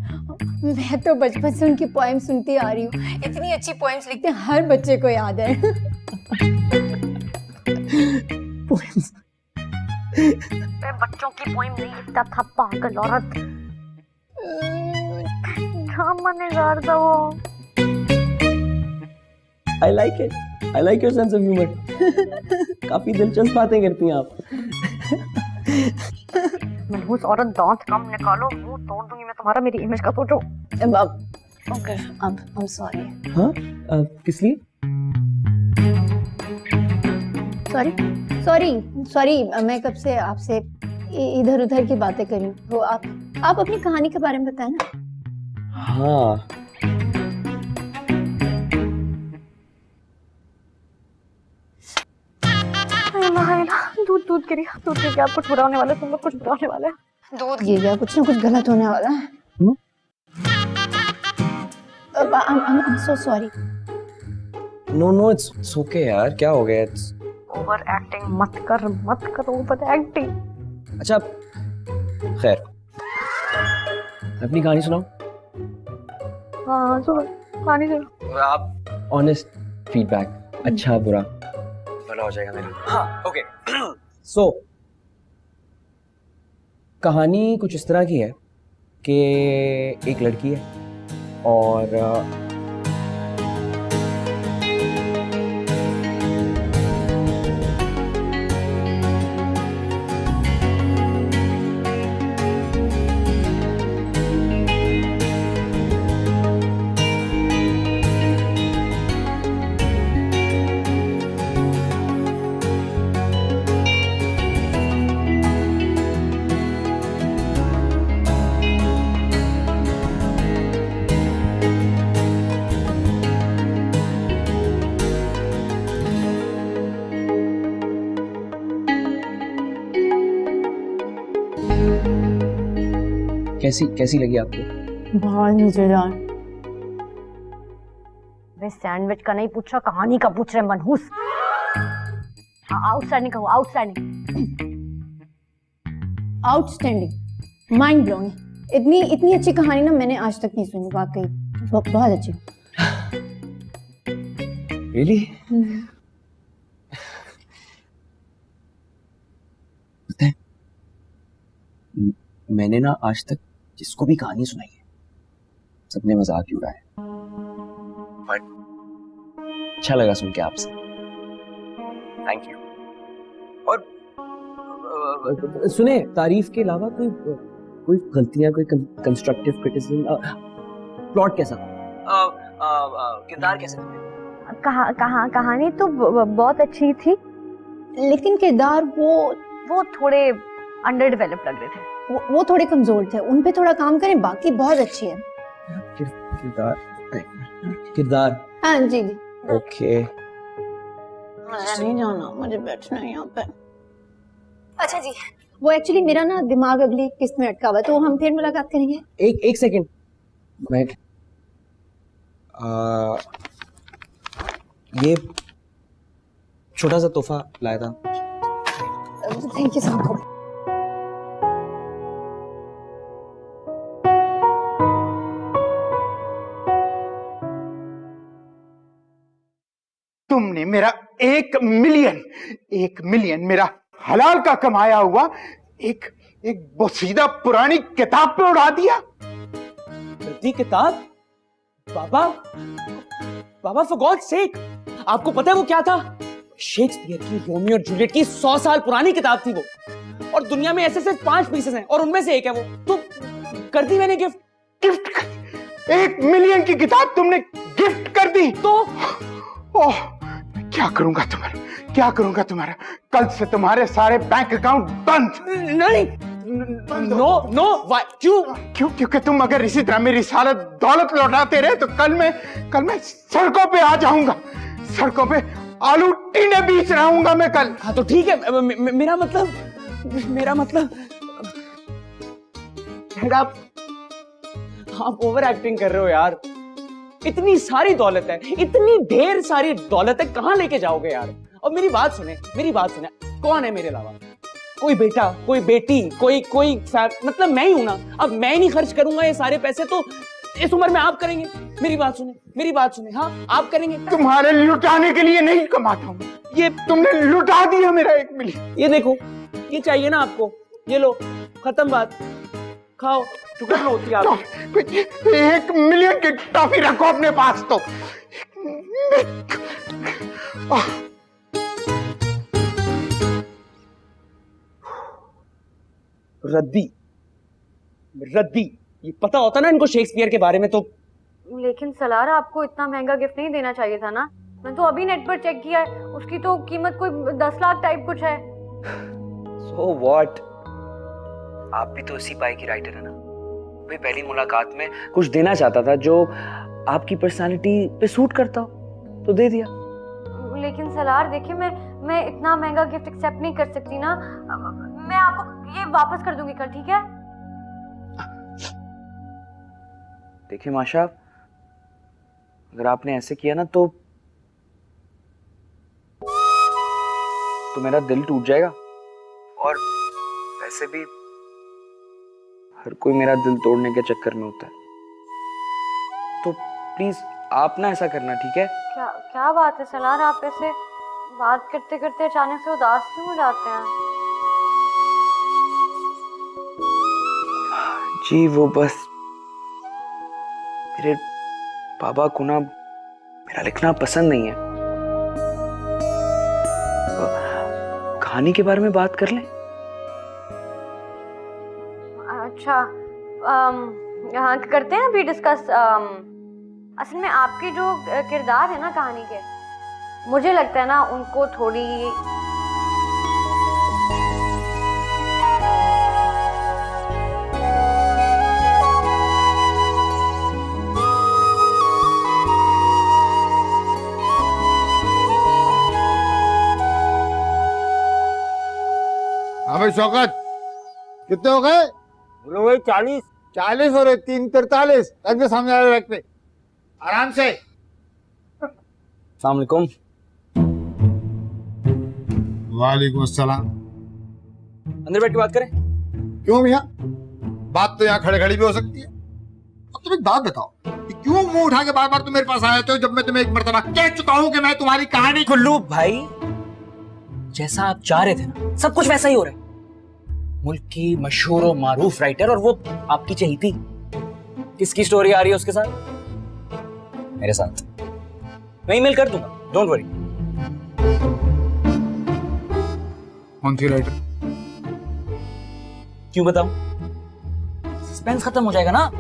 मैं तो बचपन से उनकी पोएम सुनती आ रही हूँ। इतनी अच्छी पोएम्स लिखते हैं, हर बच्चे को याद है। पोएम्स? मैं बच्चों की पोएम नहीं लिखता था, पागल औरत। ड्रामा था वो। I like it. I like your sense of humor. काफी दिलचस्प बातें करती हैं आप। मनहूस औरत, दांत कम निकालो, मुंह तोड़ दूंगी मैं तुम्हारा। मेरी इमेज का सोचो। Okay, I'm sorry. हाँ? किस लिए? सॉरी, मैं कब से आपसे इधर उधर की बातें कर रही हूँ। तो आप अपनी कहानी के बारे में बताएं ना। हाँ, दूध गिर गया, कुछ बुरा होने वाला है, तुम कुछ बुरा होने वाला है। दूध ये क्या, कुछ ना कुछ गलत होने वाला है। I'm so sorry. No it's okay यार, क्या हो गया? इट्स ओवर एक्टिंग मत कर ओवर एक्टिंग। अच्छा, खैर, अपनी कहानी सुनाओ। हाँ सुनो, कहानी सुनो। आप ऑनेस्ट फीडबैक, अच्छा बुरा, भला हो जाएगा मेरा। हाँ ओके। सो कहानी कुछ इस तरह की है कि एक लड़की है और कैसी लगी आपको? बहुत मजेदार। वे सैंडविच का नहीं पूछ रहा, कहानी का पूछ रहे मनहूस। आउटस्टैंडिंग कहो, आउटस्टैंडिंग, माइंड ब्लोइंग। इतनी अच्छी कहानी ना मैंने आज तक नहीं सुनी, वाकई बहुत अच्छी। रियली? पता है, मैंने ना आज तक जिसको भी कहानी सुनाई है सबने मजाक ही उड़ाया, बट अच्छा लगा सुन के आपसे, थैंक यू। और सुने, तारीफ के अलावा कोई गलतियां, कोई कंस्ट्रक्टिव क्रिटिसिज्म? प्लॉट कैसा था? किरदार कैसे थे? कहानी तो बहुत अच्छी थी, लेकिन किरदार वो थोड़े अंडर डेवलप्ड लग रहे थे। वो थोड़े कमजोर थे, उन पे थोड़ा काम करें, बाकी बहुत अच्छी है। किरदार हाँ जी जी। ओके। मुझे नहीं जाना, मुझे बैठना है यहाँ पे। अच्छा जी। वो एक्चुअली मेरा ना दिमाग अगली किस्त में अटका हुआ है, तो हम फिर मुलाकात करेंगे। एक सेकंड, मैं ये छोटा सा तोहफा लाया था। Thank you so much. तुमने मेरा 1 मिलियन मेरा हलाल का कमाया हुआ एक बोसीदा पुरानी किताब पे उड़ा दिया। रद्दी किताब? बाबा फॉर गॉड सेक, आपको पता है वो क्या था? शेक्सपियर की रोमियो और जूलियट की 100 साल पुरानी किताब थी वो, और दुनिया में ऐसे सिर्फ 5 पीसेस हैं और उनमें से एक है वो। तो कर दी मैंने गिफ्ट कर दी। 1 मिलियन की किताब तुमने गिफ्ट कर दी? तो ओह, क्या करूंगा तुम्हारा? कल से तुम्हारे सारे बैंक अकाउंट बंद। नहीं, नो, क्यों? क्योंकि तुम अगर इसी तरह मेरी सारी दौलत लौटाते रहे तो कल मैं सड़कों पे आ जाऊंगा, सड़कों पे आलू टीने बीच रहूंगा मैं कल। हाँ तो ठीक है, मेरा मतलब आप ओवर एक्टिंग कर रहे हो यार। इतनी सारी दौलत है, इतनी ढेर सारी दौलत है, कहां लेके जाओगे यार? और मेरी बात सुने, कौन है मेरे अलावा? कोई बेटा, कोई बेटी, कोई मतलब मैं ही हूं ना। अब मैं ही नहीं खर्च करूंगा ये सारे पैसे तो इस उम्र में आप करेंगे। मेरी बात सुने, हाँ आप करेंगे। तुम्हारे लुटाने के लिए नहीं कमाता हूं, ये तुमने लुटा दिया मेरा 1 मिलियन। ये देखो, ये चाहिए ना आपको, ये लो, खत्म बात, खाओ, शुगर होती है आपकी। 1 मिलियन की टॉफी रखो अपने पास। तो रद्दी, ये पता होता ना इनको शेक्सपियर के बारे में तो। लेकिन सलार, आपको इतना महंगा गिफ्ट नहीं देना चाहिए था ना। मैंने तो अभी नेट पर चेक किया है, उसकी तो कीमत कोई 10 लाख टाइप कुछ है। So what? आप भी तो इसी पाई की राइटर है ना। भाई पहली मुलाकात में कुछ देना चाहता था जो आपकी पर्सनालिटी पे सूट करता हो, तो दे दिया। लेकिन सलार देखिए, मैं इतना महंगा गिफ्ट एक्सेप्ट नहीं कर सकती ना। मैं आपको ये वापस कर दूंगी कल, ठीक है? देखिए माशा, अगर आपने ऐसे किया ना तो मेरा दिल टूट जाएगा, और वैसे भी हर कोई मेरा दिल तोड़ने के चक्कर में होता है। तो प्लीज आप ना ऐसा करना, ठीक है? क्या बात है सलार, आप ऐसे बात करते करते अचानक से उदास क्यों हो जाते हैं? जी वो बस मेरे पापा को ना मेरा लिखना पसंद नहीं है। कहानी के बारे में बात कर लें? अच्छा, हाँ करते हैं अभी डिस्कस। असल में आपके जो किरदार है ना कहानी के, मुझे लगता है ना उनको थोड़ी हाँ भाई शौकत, कितने हो गए? बोलो भाई 40। 40 हो रहे, 3 43। रख दे सामने वाले रैक पे, आराम से। अस्सलाम वालेकुम। वालेकुम अस्सलाम। अंदर बैठ के बात करें? क्यों भैया, बात तो यहाँ खड़े खड़ी भी हो सकती है। अब तुम एक बात बताओ कि क्यों मुंह उठा के बार बार तुम मेरे पास आए थे, जब मैं तुम्हें एक मर्तबा कह चुका हूँ कि मैं तुम्हारी कहानी। गुल्लू भाई, जैसा आप चाह रहे थे ना, सब कुछ वैसा ही हो रहा है। मुल्क की मशहूर और मारूफ राइटर, और वो आपकी चहेती। किसकी स्टोरी आ रही है उसके साथ? मेरे साथ। मैं ईमेल कर दूंगा, डोंट वरी। कौन सी राइटर? क्यों बताऊं? सस्पेंस खत्म हो जाएगा ना।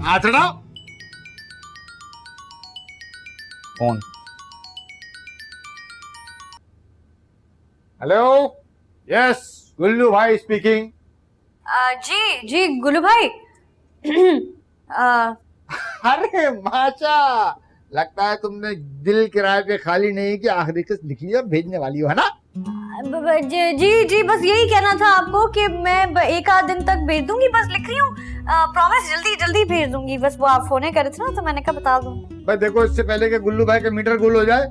हाथ हटाओ। फोन। हेलो, यस, गुल्लू भाई स्पीकिंग। जी गुल्लू भाई। अरे माचा, लगता है तुमने दिल किराए पे खाली नहीं कि आखिरी किस्त लिख लिया, भेजने वाली हो, है ना? जी बस यही कहना था आपको कि मैं एक आध दिन तक भेज दूंगी, बस लिख रही हूँ। प्रॉमिस जल्दी भेज दूंगी। बस वो आप फोन कर रहे थे ना, तो मैंने कहा बता दूं। भाई देखो, इससे पहले कि गुल्लू भाई का मीटर गुल हो जाए,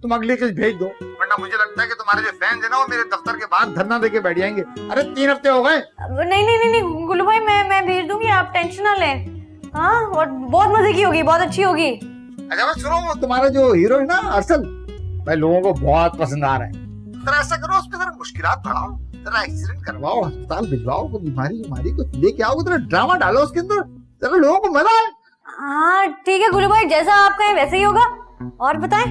तुम अगली किस्त भेज दो, वरना मुझे लगता है कि तुम्हारे जो फैंस है ना, वो मेरे दफ्तर के बाहर धरना देके बैठ जाएंगे। अरे 3 हफ्ते हो गए। नहीं गुल्लू भाई, मैं भेज दूंगी, आप टेंशन ना लें। हाँ, और बहुत मजे की होगी, बहुत अच्छी होगी। अच्छा बस सुनो, तुम्हारा जो हीरो है ना अरसल भाई, लोगों को बहुत पसंद आ रहा है। जरा ऐसा करो, उस पर जरा मुश्किलात बढ़ाओ, जरा एक्सीडेंट करवाओ, अस्पताल भिजवाओ, कोई बीमारी कुछ लेके आओ, जरा ड्रामा डालो उसके अंदर, जरा लोगों को मजा आए। हाँ ठीक है गुल्लू भाई, जैसा आप कहें वैसे ही होगा। और बताएं?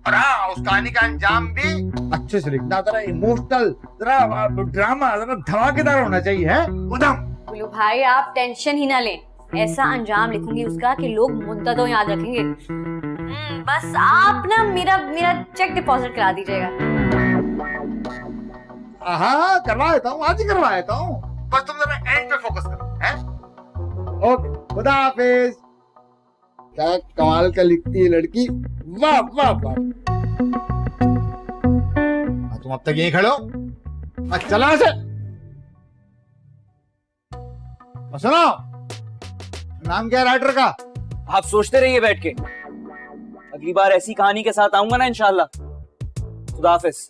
और हाँ, उस कहानी का अंजाम भी अच्छे से लिखना, जरा इमोशनल, जरा ड्रामा, जरा धमाकेदार होना चाहिए, है उदम। गुल्लू भाई आप टेंशन ही ना लें, ऐसा अंजाम लिखूंगी उसका कि लोग मुद्दतों याद रखेंगे। बस आप ना मेरा चेक डिपॉजिट करा दीजिएगा। हाँ करवा देता हूँ, आज ही करवा देता हूँ, बस तुम जरा एंड पे फोकस करो, हैं? ओके, खुदा हाफिज। क्या कमाल का लिखती है लड़की, वाह वाह वाह। तुम अब तक यहीं खड़े हो, चला से। सुनो, नाम क्या है राइटर का? आप सोचते रहिए बैठ के, अगली बार ऐसी कहानी के साथ आऊंगा ना इंशाल्लाह। खुदा हाफिज।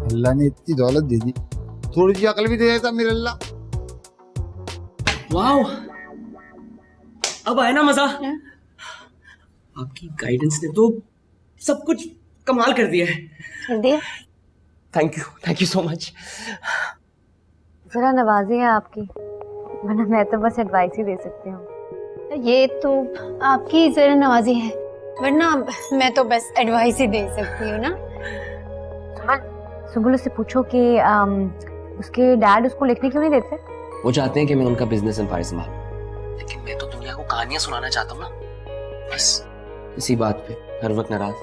अल्लाह ने इतनी दौलत दे दी, थोड़ी सी अकल भी दे देता मेरे अल्लाह। वाओ, अब आया ना मजा। आपकी गाइडेंस ने तो सब कुछ कमाल कर दिया है। कर दिया? Thank you so much. जरा नवाजी है आपकी, वरना मैं तो बस एडवाइस ही दे सकती हूँ। ये तो आपकी जरा नवाजी है, वरना मैं तो बस एडवाइस ही दे सकती हूँ ना। सुबुल से पूछो कि उसके डैड उसको लिखने क्यों नहीं देते? वो चाहते हैं कि मैं उनका बिजनेस एम्पायर संभालूं, लेकिन मैं तो दुनिया को कहानियां सुनाना चाहता हूँ ना, बस इसी बात पे हर वक्त नाराज।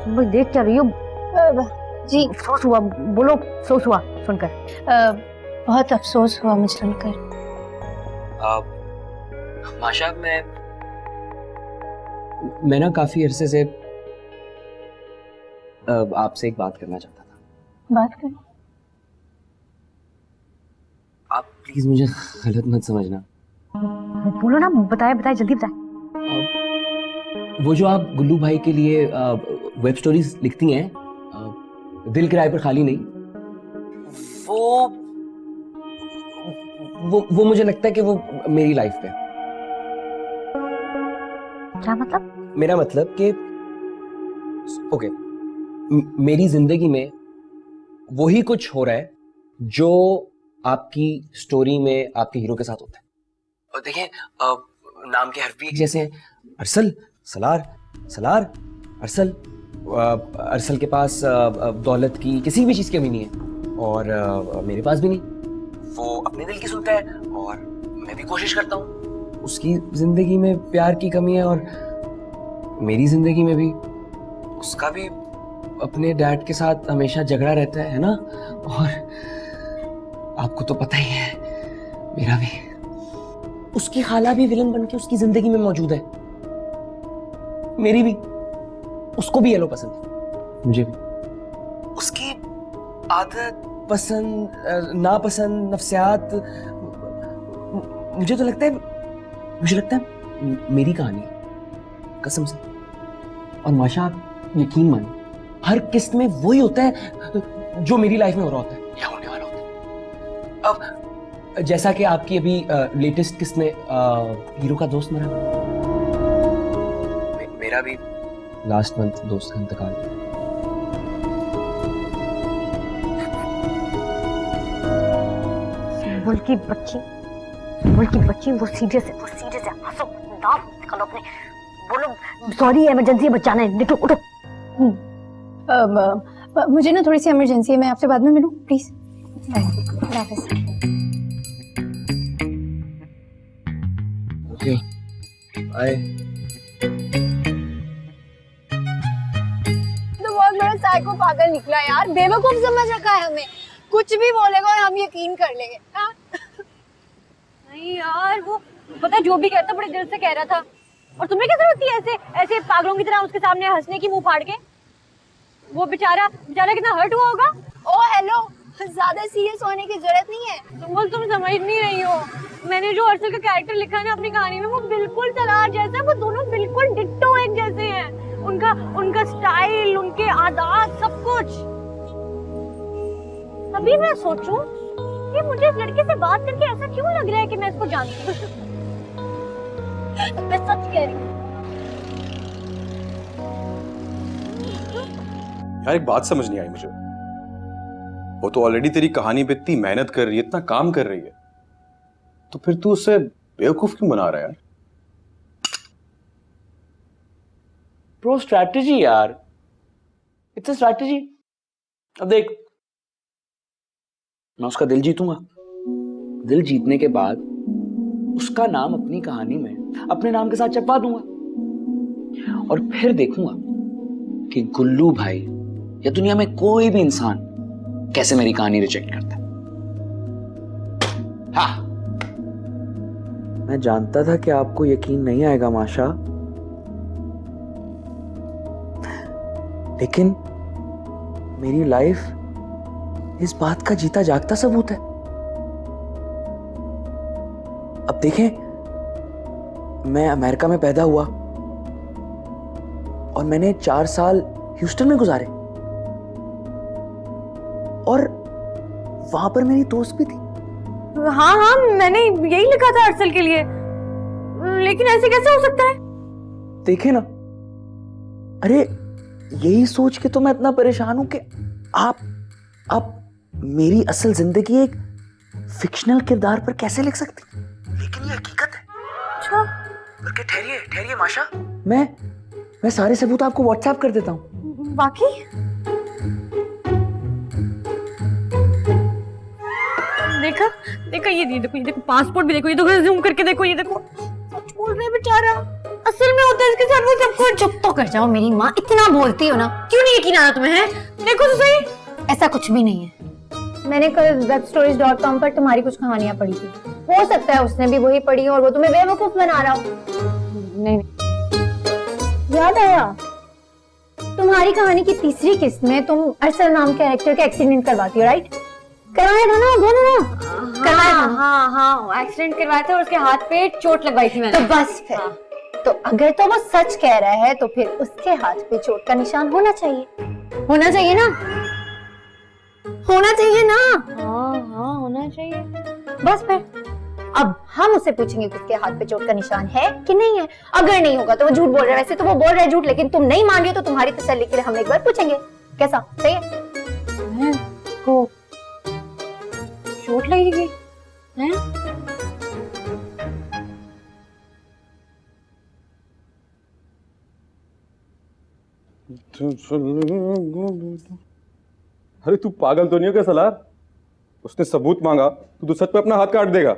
सुबुल देख क्या रही हो? जी अफसोस हुआ, बोलो अफसोस हुआ सुनकर। बहुत अफसोस हुआ मुझे सुनकर। माशा, मैं मैं ना काफी अरसे से आपसे एक बात करना चाहता था। बात कर। आप प्लीज मुझे गलत मत समझना। बोलो ना, बताए बताए जल्दी बताए। वो जो आप गुल्लू भाई के लिए वेब स्टोरीज लिखती हैं, दिल किराए पर खाली नहीं, वो मुझे लगता है कि वो मेरी लाइफ पे। क्या मतलब? मेरा मतलब कि ओके, मेरी जिंदगी में वही कुछ हो रहा है जो आपकी स्टोरी में आपके हीरो के साथ होता है। और देखिए, नाम के हर्फ भी एक जैसे हैं, अरसल, सलार, सलार, अरसल। अरसल के पास दौलत की किसी भी चीज की कमी नहीं है, और मेरे पास भी नहीं। वो अपने दिल की सुनता है और मैं भी कोशिश करता हूँ। उसकी जिंदगी में प्यार की कमी है और मेरी जिंदगी में भी। उसका भी अपने डैड के साथ हमेशा झगड़ा रहता है ना? और आपको तो पता ही है, मेरा भी। उसकी खाला भी विलन बनके उसकी जिंदगी में मौजूद है, मेरी भी। उसको भी येलो पसंद है, मुझे भी। उसकी आदत, पसंद, नापसंद, नफ्सियात, मुझे लगता है मेरी कहानी है, कसम से। और माशा, आप यकीन मानो, हर किस्त में वही होता है जो मेरी लाइफ में हो रहा होता है या होने वाला होता है। अब जैसा कि आपकी अभी लेटेस्ट किस्त में हीरो का दोस्त मरा, मेरा भी लास्ट मंथ दोस्त का इंतकाल। सिंबल की बच्ची, वो सीरियस है, हंसो, दांत निकालो अपने। बोलो सॉरी, इमरजेंसी, बचाना है, निकलो, उठो। मुझे ना थोड़ी सी इमरजेंसी है, मैं आपसे बाद में मिलूं प्लीज। Okay, bye. तो बहुत बड़ा साइको पागल निकला यार, बेवकूफ समझ रखा है हमें। कुछ भी बोलेगा और हम यकीन कर लेंगे। हाँ? नहीं यार, वो पता है जो भी कहता बड़े दिल से कह रहा था। और तुम्हें क्या जरूरत थी ऐसे ऐसे पागलों की तरह उसके सामने हंसने की, मुंह फाड़ के? वो बेचारा कितना हर्ट हुआ होगा। ओ हेलो, ज्यादा सीरियस होने की जरूरत नहीं है। तुम समझ नहीं रही हो। मैंने जो अर्शल का कैरेक्टर लिखा है ना अपनी कहानी में, वो बिल्कुल सलार जैसा है। वो दोनों बिल्कुल डिट्टो एक जैसे हैं। उनका स्टाइल, उनके आदात, सब कुछ। तभी मैं सोचूं कि मुझे इस लड़के से बात करके ऐसा क्यों लग रहा है कि मैं इसको जानती हूँ। मैं सच कह रही हूँ यार, एक बात समझ नहीं आई मुझे। वो तो ऑलरेडी तेरी कहानी पे इतनी मेहनत कर रही है, इतना काम कर रही है, तो फिर तू उसे बेवकूफ क्यों बना रहा है यार? प्रो स्ट्रैटेजी यार, इट्स अ स्ट्रैटेजी। अब देख, मैं उसका दिल जीतूंगा। दिल जीतने के बाद उसका नाम अपनी कहानी में अपने नाम के साथ छपवा दूंगा, और फिर देखूंगा कि गुल्लू भाई या दुनिया में कोई भी इंसान कैसे मेरी कहानी रिजेक्ट करता है। हाँ, मैं जानता था कि आपको यकीन नहीं आएगा माशा, लेकिन मेरी लाइफ इस बात का जीता जागता सबूत है। अब देखें, मैं अमेरिका में पैदा हुआ और मैंने 4 साल ह्यूस्टन में गुजारे, और वहां पर मेरी दोस्त भी थी। हाँ, मैंने यही लिखा था अर्शल के लिए, लेकिन ऐसे कैसे हो सकता है? देखे ना, अरे यही सोच के तो मैं इतना परेशान हूं कि आप मेरी असल जिंदगी एक फिक्शनल किरदार पर कैसे लिख सकती, लेकिन ये हकीकत है। अच्छा, बल्कि ठहरिए माशा, मैं सारे सबूत आपको व्हाट्सएप कर देता हूँ। बाकी देखा ये देखो पासपोर्ट भी देखो, ये देखो, जूम करके देखो, ये देखो, सच बोल रहे हैं बेचारा। असल में होता है इसके साथ वो सब कुछ। चुप तो कर जाओ, मेरी माँ इतना बोलती हो ना। क्यों नहीं यकीन आ रहा तुम्हें? है देखो तो सही। ऐसा कुछ भी नहीं है। मैंने कल webstories.com पर तुम्हारी कुछ कहानियां पढ़ी थी। हो सकता है उसने भी वही पढ़ी हो और वो तुम्हें बेवकूफ बना रहा हो। नहीं, याद आया, तुम्हारी कहानी की तीसरी किस्त में तुम अरसल नाम कैरेक्टर का एक्सीडेंट करवाती हो, राइट? करवाया था ना, बोलो ना। करवाया था ना? हाँ एक्सीडेंट करवाया था और उसके हाथ पे चोट लगवाई थी मैंने। तो बस फिर तो अगर तो वो सच कह रहा है तो फिर उसके हाथ पे चोट का निशान होना चाहिए ना, होना चाहिए ना। हाँ होना चाहिए। बस फिर अब हम उससे पूछेंगे कि उसके हाथ पे चोट का निशान है कि नहीं है। अगर नहीं होगा तो वो झूठ बोल रहा है। वैसे तो वो बोल रहा है झूठ, लेकिन तुम नहीं मान रही हो तो तुम्हारी तसल्ली के लिए हम एक बार पूछेंगे। कैसा, सही है? को चोट लगेगी हैं? अरे तू पागल तो नहीं हो क्या सलार? उसने सबूत मांगा तो तू सच पे अपना हाथ काट देगा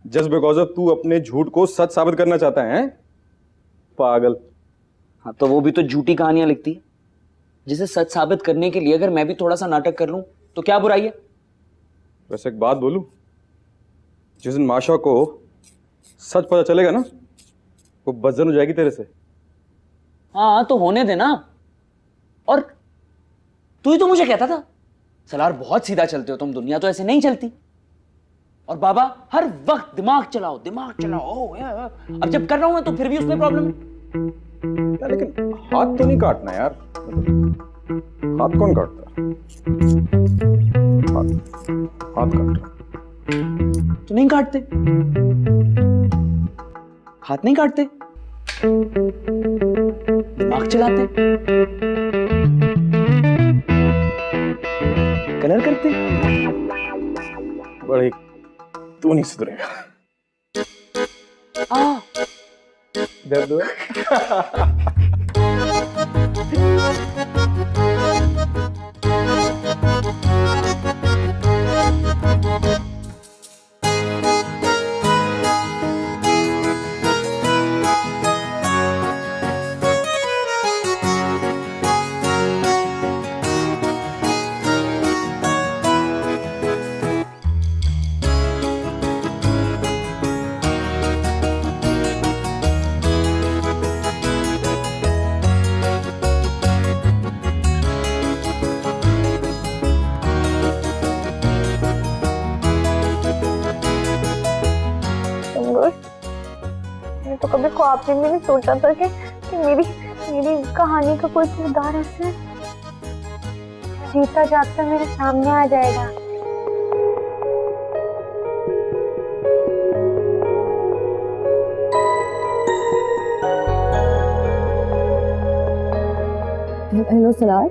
जस्ट बिकॉज ऑफ तू अपने झूठ को सच साबित करना चाहता है? पागल। हाँ तो वो भी तो झूठी कहानियां लिखती है, जिसे सच साबित करने के लिए अगर मैं भी थोड़ा सा नाटक कर लूं तो क्या बुराई है? वैसे एक बात बोलूं, जिस दिन माशा को सच पता चलेगा ना, वो बदजन हो जाएगी तेरे से। हाँ तो होने देना। और तू ही तो मुझे कहता था सलार बहुत सीधा चलते हो तुम, दुनिया तो ऐसे नहीं चलती। और बाबा हर वक्त दिमाग चलाओ ओ, अब जब कर रहा हूं मैं तो फिर भी उसमें प्रॉब्लम है। यार लेकिन हाथ तो नहीं काटना यार, हाथ कौन काटता है? हाथ काट तो नहीं काटते, हाथ नहीं काटते, दिमाग चलाते, कलर करते। बड़े तू नहीं सुधरेगा। दर्द हुआ? मैंने तो कभी ख्वाब में भी नहीं सोचा था कि मेरी कहानी का कोई किरदार ऐसे जीता जागता मेरे सामने आ जाएगा। Hello Salaar,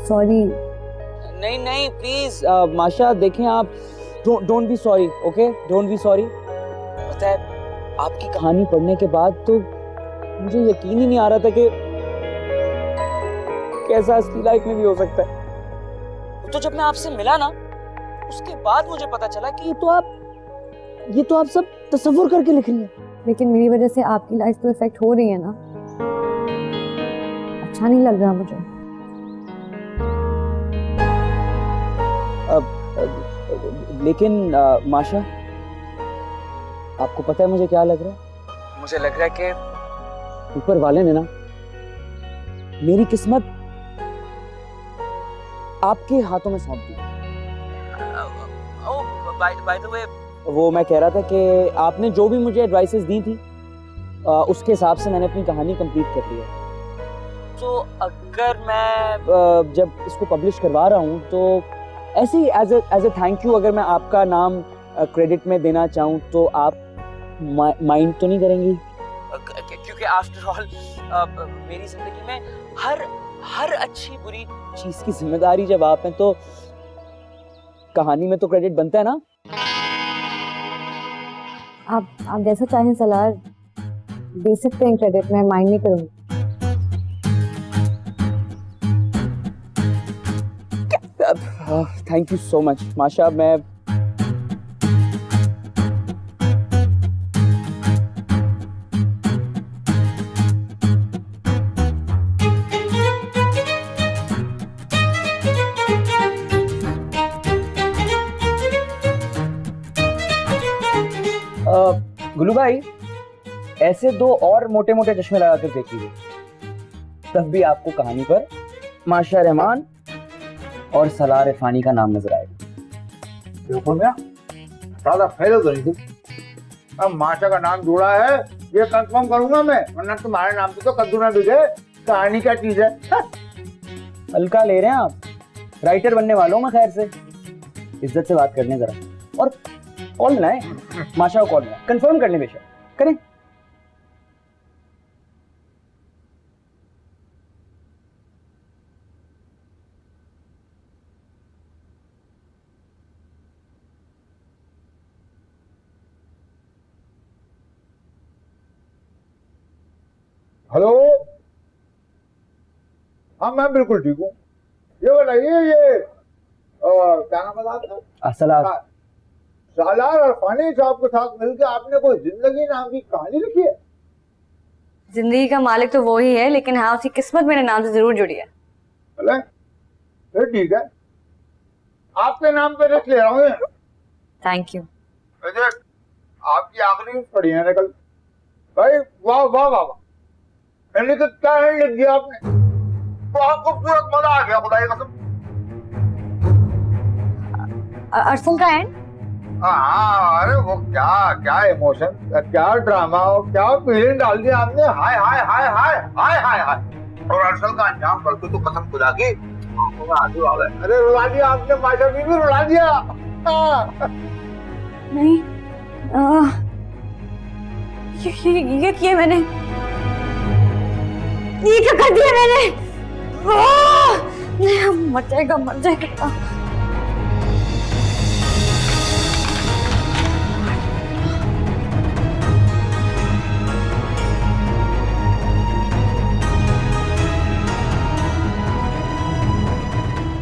sorry. नहीं प्लीज माशा देखें आप, don't be sorry, okay? Don't be sorry. पता है आपकी कहानी पढ़ने के बाद तो मुझे यकीन ही नहीं आ रहा था कि कैसा असली लाइफ में भी हो सकता है। तो जब मैं आपसे मिला ना, उसके बाद मुझे पता चला कि ये तो आप सब तसव्वुर करके लिख रही हैं। लेकिन मेरी वजह से आपकी लाइफ तो इफेक्ट हो रही है ना, अच्छा नहीं लग रहा मुझे। लेकिन माशा आपको पता है मुझे क्या लग रहा है? मुझे लग रहा है कि ऊपर वाले ने ना मेरी किस्मत आपके हाथों में सौंप दी। बाय द वे, वो मैं कह रहा था कि आपने जो भी मुझे एडवाइसेस दी थी उसके हिसाब से मैंने अपनी कहानी कंप्लीट कर ली है। तो अगर मैं जब इसको पब्लिश करवा रहा हूँ तो ऐसे ही एज ए थैंक यू अगर मैं आपका नाम क्रेडिट में देना चाहूँ तो आप माइंड तो नहीं करेंगी? क्योंकि आफ्टर ऑल मेरी जिंदगी में हर अच्छी बुरी चीज की जिम्मेदारी जब आप हैं तो कहानी में तो क्रेडिट बनता है ना। आप जैसा चाहें सलार, दे सकते हैं क्रेडिट, मैं माइंड नहीं करूंगी। थैंक यू सो मच माशा। मैं गुल्लू भाई, ऐसे 2 और मोटे मोटे चश्मे लगाकर देख लीजिए, तब भी आपको कहानी पर माशा रहमान और सलार इरफानी का नाम नजर आएगा। देखो ना, ज्यादा फैले तो नहीं तुम। अब माशा का नाम जोड़ा है ये कंफर्म करूंगा मैं, वरना तुम्हारे नाम पे तो कद्दू ना बिके। कहानी क्या चीज है? हल्का ले रहे हैं आप, राइटर बनने वाला हूं मैं। खैर से इज्जत से बात करने जरा, और कॉल मिलाएं, माशा को कॉल मिलाएं, कंफर्म करने बेशक करें। हेलो, हाँ मैं बिल्कुल ठीक हूँ। ये बताइए, ये क्या नाम है आपका? सलार। सालार इरफानी साहब के साथ मिलकर आपने कोई जिंदगी नाम की कहानी लिखी है? जिंदगी का मालिक तो वो ही है, लेकिन हाँ उसकी किस्मत मेरे नाम से जरूर जुड़ी है। बोले फिर ठीक है, आपके नाम पे रख ले रहा हूँ। Thank you. आपकी आखिरी पढ़ी है कल भाई, वाह वाह वाह वाह। मैंने तो क्या हैंड लिख दिया आपने, तो आपको पूरा मजा आ गया खुदा की कसम। अरसल का एंड? हाँ, अरे वो क्या क्या इमोशन, क्या ड्रामा और क्या फीलिंग डाल दिया आपने। हाय हाय हाय हाय हाय हाय हाय। और अरसल का अंजाम करते तो कसम खुदा की आंसू आ गए। अरे रुला दिया आपने, माशा भी रुला दिया। नहीं, ये किया मैंने, ये क्या कर दिया मैंने? मर जाएगा मर जाएगा।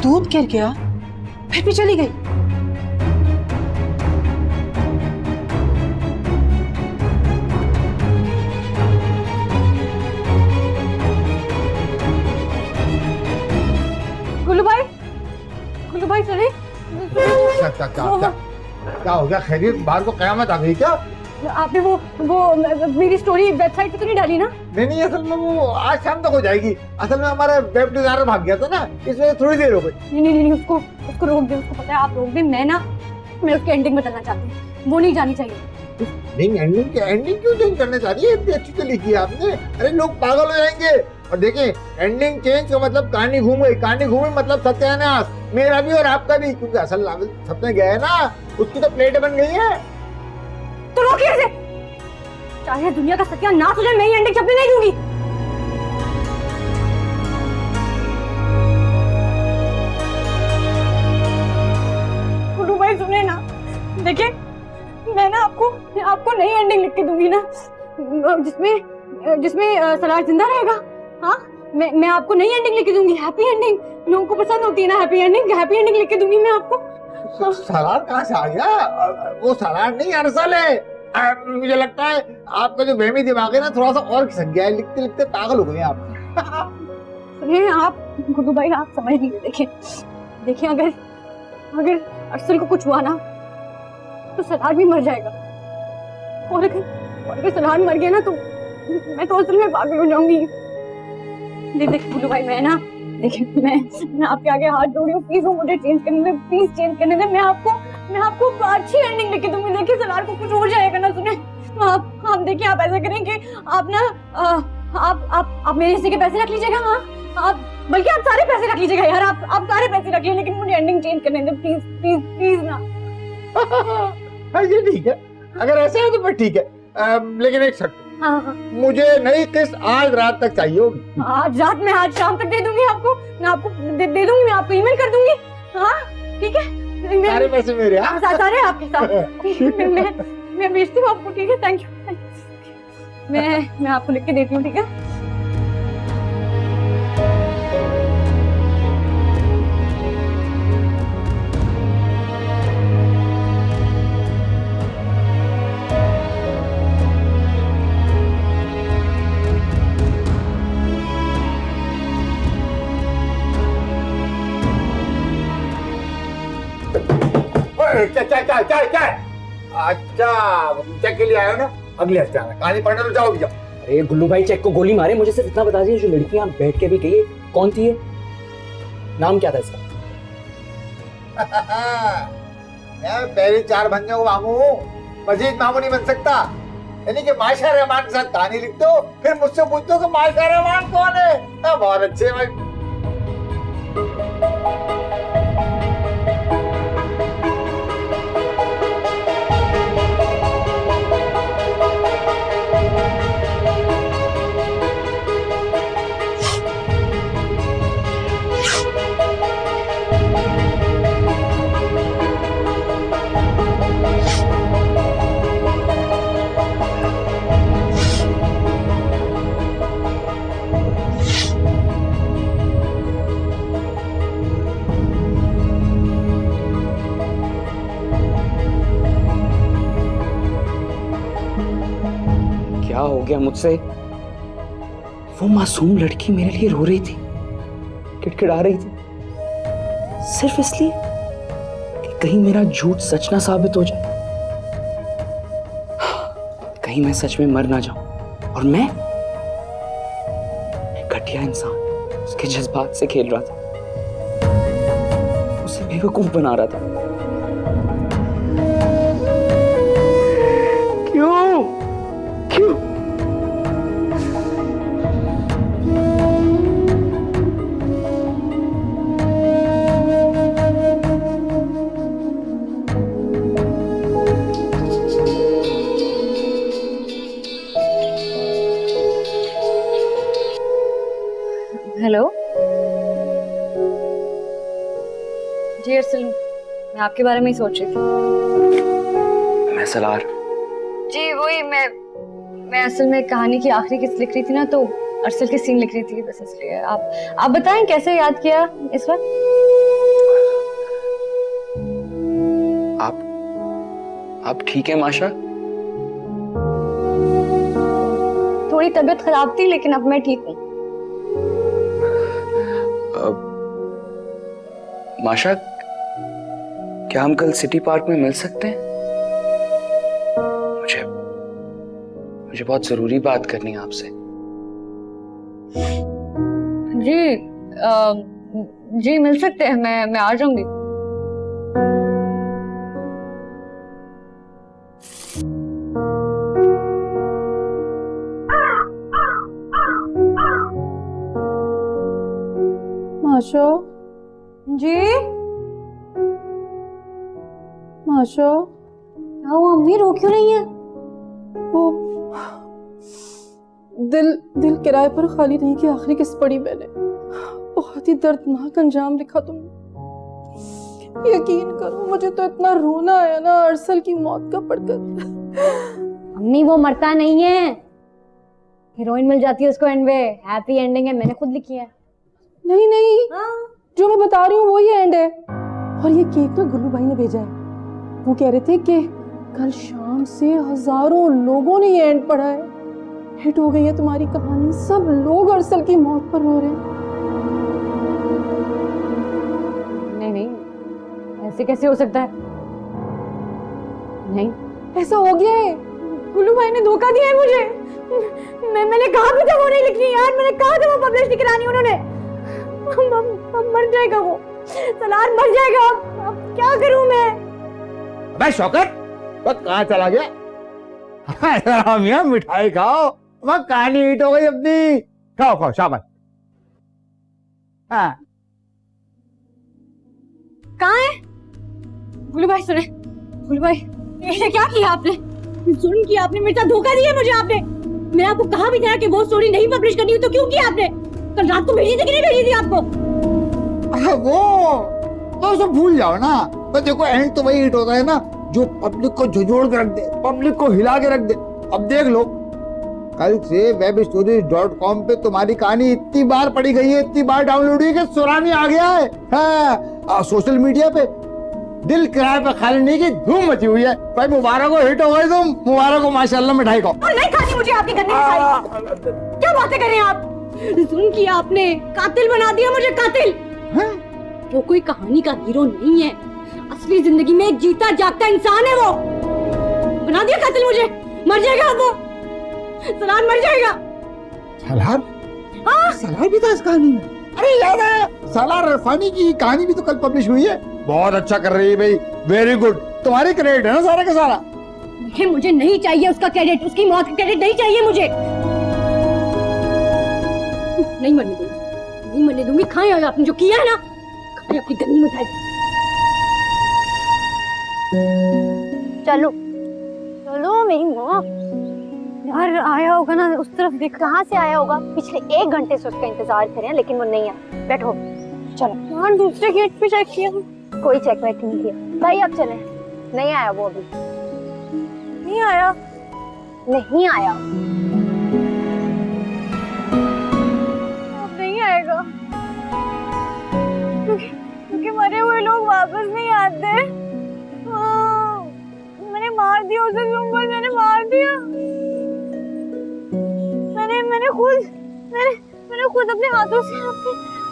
दूध गिर गया, फिर भी चली गई। गुल्लू भाई चले? क्या हो गया? खैरियत? बाहर को कयामत आ गई क्या? आपने वो मेरी स्टोरी वेबसाइट पे तो नहीं डाली ना? नहीं, असल में वो आज शाम तक हो जाएगी। असल में हमारा वेब डिजाइनर भाग गया था ना, इसलिए थोड़ी देर हो गई। नहीं, उसको रोक दे। उसको पता है आप रोक दे। मैं उसकी एंडिंग बदलना चाहती हूँ, वो नहीं जानी चाहिए। नहीं, एंडिंग क्यों चेंज करना चाह रही है? इतनी अच्छी तो लिखी है आपने। अरे लोग पागल हो जाएंगे। और देखें, एंडिंग चेंज का मतलब कहानी घूम गई, कहानी घूमी मतलब सत्यानाश, मेरा भी और आपका भी, क्योंकि असल नावल सपने गया है ना, उसकी तो प्लेट बन गई है। तो रोकिए इसे, चाहे दुनिया का सत्यानाश हो जाए, मैं ये एंडिंग छपने नहीं दूंगी। गुड्डू भाई सुने ना, देखिए मैं ना आपको नई एंडिंग लिख के दूंगी ना, जिसमें सलार जिंदा रहेगा। हाँ, मैं आपको नई एंडिंग लिख के दूंगी, हैप्पी एंडिंग। लोगों को पसंद होती है ना हैप्पी एंडिंग लिख के दूंगी मैं आपको। सलार कहाँ से आ गया? वो सलार नहीं, अरसल है। मुझे लगता है आपका जो बेमी दिमाग है ना, थोड़ा सा और खिसक गया है, लिखते लिखते पागल हो गए आप। सुनिए आप गुड्डू भाई, आप समझ लीजिए। देखिए अगर अरसल को कुछ हुआ ना, तो सलार भी मर जाएगा। और अगर सलार मर गया ना, तो मैं तो असल में पागल हो जाऊंगी। देखिए गुड्डू भाई, देखिए मैं आपके आगे हाथ जोड़ रही हूँ, प्लीज वो मुझे चेंज करने दे। मैं आपको अच्छी एंडिंग लिख के दूंगी। देखिए सलार को कुछ हो जाएगा ना, सुने आप देखिए, आप ऐसा करें कि आप ना आप मेरे हिस्से के पैसे रख लीजिएगा। हाँ, आप बल्कि आप सारे पैसे रख लीजिएगा यार, आप सारे पैसे रख लीजिए, लेकिन मुझे एंडिंग चेंज करने दे प्लीज ना। ये ठीक है, अगर ऐसा है तो फिर ठीक है, लेकिन एक शर्त। हाँ। मुझे नई किस्त आज रात तक चाहिए होगी। आज रात में, आज शाम तक दे दूंगी आपको। मैं आपको दे दूंगी, मैं आपको ईमेल कर दूंगी। हाँ ठीक है, सारे पैसे मेरे। हाँ, सारे आपके साथ। मैं भेजती हूँ आपको। ठीक है, थैंक यू। मैं आपको लिख के देती हूँ, ठीक है? क्या? अच्छा, चाय के लिए आया हो ना? अगले हफ्ते आना, कहानी पढ़ने तो जाओ भैया। अरे गुल्लू भाई चेक को गोली मारे, मुझे सिर्फ इतना बता दीजिए, जो लड़की यहाँ बैठ के भी गई है कौन थी ये, नाम क्या था इसका? मैं पहले 4 बंदों को मांगू, मजीद मामू नहीं बन सकता। यानी कि माशा रहमान के साथ कहानी लिखते हो, फिर मुझसे पूछते हो कि माशा रहमान कौन है। बहुत अच्छे भाई। क्या हो गया मुझसे? वो मासूम लड़की मेरे लिए रो रही थी, किड़किड़ा रही थी, सिर्फ इसलिए कि कहीं मेरा झूठ सच ना साबित हो जाए, कहीं मैं सच में मर ना जाऊं और मैं घटिया इंसान उसके जज्बात से खेल रहा था, उसे बेवकूफ बना रहा था। क्यों क्यों? हेलो जी अर्सलन, मैं आपके बारे में ही सोच रही थी। मैं सलार। जी वही, मैं असल में कहानी की आखिरी किस्त लिख रही थी ना, तो अरसल के सीन लिख रही थी, बस इसलिए। आप बताएं कैसे याद किया इस वक्त? आप ठीक है माशा? थोड़ी तबीयत खराब थी, लेकिन अब मैं ठीक हूँ। माशा, क्या हम कल सिटी पार्क में मिल सकते हैं? मुझे बहुत जरूरी बात करनी है आपसे। जी मिल सकते हैं, मैं आ जाऊंगी। माशा जी, माशा क्या हुआ अम्मी, रो क्यों रही है? वो दिल किराए पर खाली नहीं की आखिरी किस्त पढ़ी मैंने। बहुत ही दर्दनाक अंजाम लिखा तुमने। यकीन करो मुझे तो इतना रोना आया ना अरसल की मौत का पढ़कर। अम्मी वो मरता नहीं है, हीरोइन मिल जाती है उसको एंड में। हैप्पी एंडिंग है, मैंने खुद लिखी है। नहीं नहीं, जो मैं बता रही हूँ वो ही एंड है। और ये केक ना गुल्लू भाई ने भेजा है। वो कह रहे थे कि कल शाम से हजारों लोगों ने ये एंड पढ़ा है। हिट हो गई है तुम्हारी कहानी, सब लोग अरसल की मौत पर रो रहे हैं। नहीं, ऐसे कैसे हो सकता है? नहीं, ऐसा हो गया है, गुल्लू भाई ने धोखा दिया है मुझे। मैंने कहा भी था वो नहीं लिखनी यार, मैंने कहा था वो पब्लिश नहीं करानी उन्होंने। अब मर जाएगा वो, सलार मर जाएगा। अब क्या करूं मैं? भाई शौकत, बस कहाँ चला गया? हाँ मियां, मिठाई खाओ, वह कहानी हिट हो गई अपनी। खाओ खाओ, शाबाश। हाँ कहाँ है गुल्लू भाई? सुने गुल्लू भाई, ये क्या किया आपने? जुल्म किया आपने, मेरे साथ धोखा दिया मुझे आपने। मैं आपको कहा भी था कि वो स्टोरी नहीं पब्लिश करनी है, तो क्यों किया आपने? कल रात को भेजी थी कि नहीं भेजी थी आपको? वो तो सब भूल जाओ ना। पर देखो एंड तो वही हिट होता है ना जो पब्लिक को झुझोड़ के रख दे, पब्लिक को हिला के रख दे। अब देख लो, कल से webstories.com पे तुम्हारी कहानी इतनी बार पढ़ी गई है, इतनी बार डाउनलोड हुई कि सुनामी आ गया है। हाँ, सोशल मीडिया पे दिल किराए पे खाली नहीं की धूम मची हुई है। भाई मुबारक हो, हिट हो गए तुम, मुबारक हो माशाल्लाह। मिठाई खाओ। और नहीं खानी मुझे आपकी गंदी मिठाई। क्या बातें कर रहे हैं आप? जुल्म किया आपने, कातिल बना दिया मुझे, कातिल। वो कोई कहानी का हीरो नहीं है, असली जिंदगी में एक जीता जागता इंसान है। वो बना दिया कातिल मुझे। मर जाएगा वो, सलार मर जाएगा। सालार? सालार भी था इस कहानी में? अरे याद है, सालार रफानी की कहानी भी तो कल पब्लिश हुई है। बहुत अच्छा कर रही है भाई, वेरी गुड। तुम्हारे क्रेडिट है ना सारा का सारा। मुझे नहीं चाहिए उसका क्रेडिट, उसकी मौत का क्रेडिट नहीं चाहिए मुझे। नहीं मरने दूंगी, नहीं मरने दूंगी। खाएं और आपने जो किया है ना, खाएं अपनी गंदी मिठाई। चलो चलो मेरी माँ। यार आया होगा ना उस तरफ देख। कहाँ से आया होगा? पिछले 1 घंटे से उसका इंतजार कर रहे हैं लेकिन वो नहीं आया। बैठो चलो। यार दूसरे गेट पे चेक किया, कोई चेकमेट नहीं किया भाई, अब चले। नहीं आया वो अभी, नहीं आया। नहीं आया। अब नहीं आएगा क्योंकि मरे हुए लोग वापस नहीं आते। मैंने मार दिया उसे, सुंबल मैंने मार दिया। मैंने खुद अपने हाथों से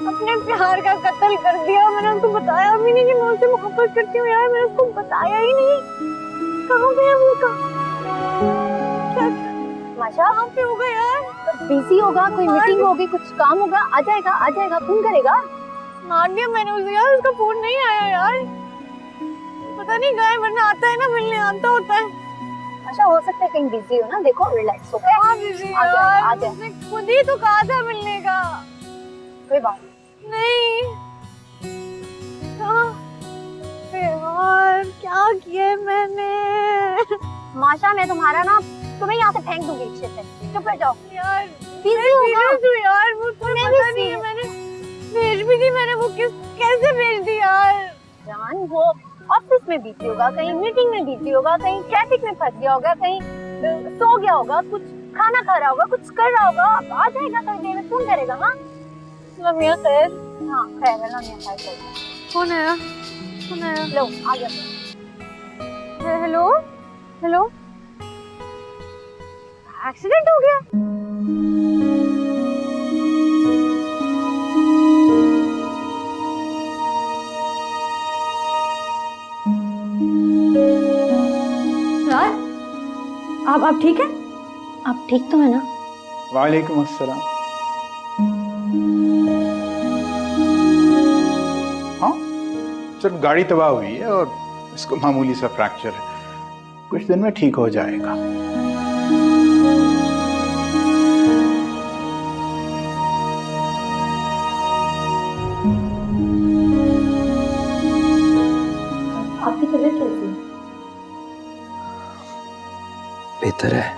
अपने प्यार का कत्ल कर दिया। मैंने उनको बताया भी नहीं कि मैं उससे मोहब्बत करती हूँ। यार मैंने उसको बताया ही नहीं। कहाँ पे है वो? माशा कहाँ पे होगा यार? बिजी होगा, कोई मीटिंग होगी, कुछ काम होगा। आ जाएगा, फोन करेगा। मार दिया मैंने उसे यार, उसका फोन नहीं आया यार। पता नहीं गाय, वरना आता है ना मिलने, आता होता है। अच्छा हो सकता है कहीं बिजी हो ना। देखो रिलैक्स हो गया। हाँ बिजी यार, उसने खुद ही तो कहा था मिलने का। कोई बात नहीं। यार क्या किया है मैंने? माशा मैं तुम्हारा ना, तुम्हें यहाँ से फेंक दूंगी रिक्शे से। चुप रह जाओ यार बिजी होगा यार, मुझे पता नहीं है। मैंने भेज भी दी, मैंने वो कैसे भेज दी यार? जान वो ऑफिस में बिजी होगा, कहीं मीटिंग में बिजी होगा, कहीं ट्रैफिक में फंस गया होगा, कहीं सो गया होगा, कुछ खाना खा रहा होगा, कुछ कर रहा होगा। अब आ जाएगा थोड़ी देर में, फोन करेगा। हाँ लमिया खैर। हाँ खैर है, लमिया खैर। कौन आया? कौन आया? लो आ गया। हेलो हेलो, एक्सीडेंट हो गया? यार आप ठीक है? आप ठीक तो है ना? वालेकुम अस्सलाम। हाँ सिर्फ गाड़ी तबाह हुई है और इसको मामूली सा फ्रैक्चर है, कुछ दिन में ठीक हो जाएगा। आपकी तबीयत कैसी है? बेहतर है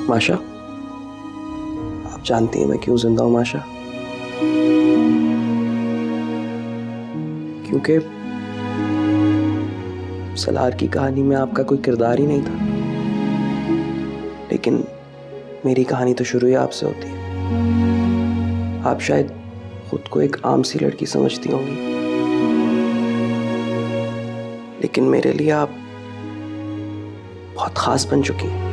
माशा। आप जानती हैं मैं क्यों जिंदा हूं माशा? क्योंकि सलार की कहानी में आपका कोई किरदार ही नहीं था, लेकिन मेरी कहानी तो शुरू ही आपसे होती है। आप शायद खुद को एक आम सी लड़की समझती होंगी, लेकिन मेरे लिए आप बहुत खास बन चुकी हैं।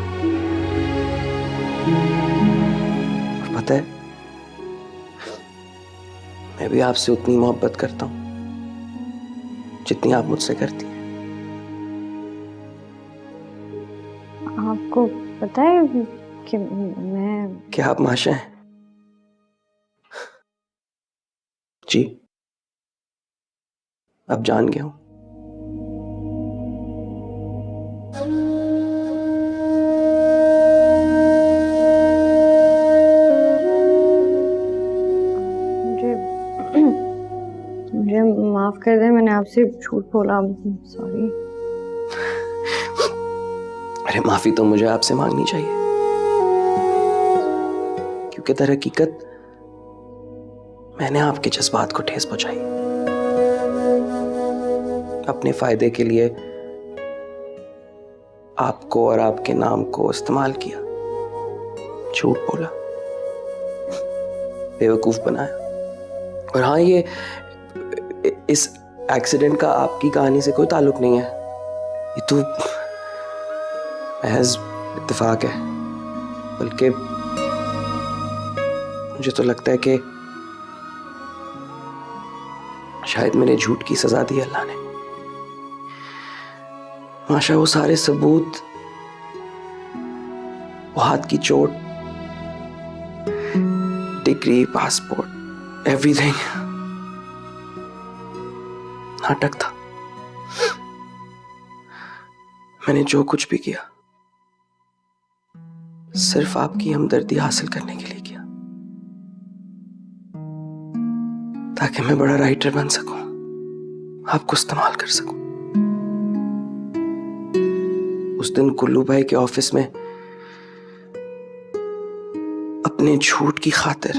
और पता है, मैं भी आपसे उतनी मोहब्बत करता हूं जितनी आप मुझसे करती हैं। आपको पता है कि मैं... क्या आप माशा हैं? जी, अब जान गया हूं। मुझे माफ कर दे, मैंने आपसे झूठ बोला। सॉरी। अरे माफी तो मुझे आपसे मांगनी चाहिए, क्योंकि दर हकीकत मैंने आपके जज्बात को ठेस पहुंचाई। अपने फायदे के लिए आपको और आपके नाम को इस्तेमाल किया, झूठ बोला, बेवकूफ बनाया। और हाँ, ये इस एक्सीडेंट का आपकी कहानी से कोई ताल्लुक नहीं है, ये तो महज इत्तेफाक है। बल्कि मुझे तो लगता है कि शायद मैंने झूठ की सजा दी अल्लाह ने। माशा, वो सारे सबूत, वो हाथ की चोट, डिग्री, पासपोर्ट, एवरीथिंग नाटक था। मैंने जो कुछ भी किया सिर्फ आपकी हमदर्दी हासिल करने के लिए किया, ताकि मैं बड़ा राइटर बन सकूं, आपको इस्तेमाल कर सकूं। उस दिन कुल्लू भाई के ऑफिस में अपने झूठ की खातिर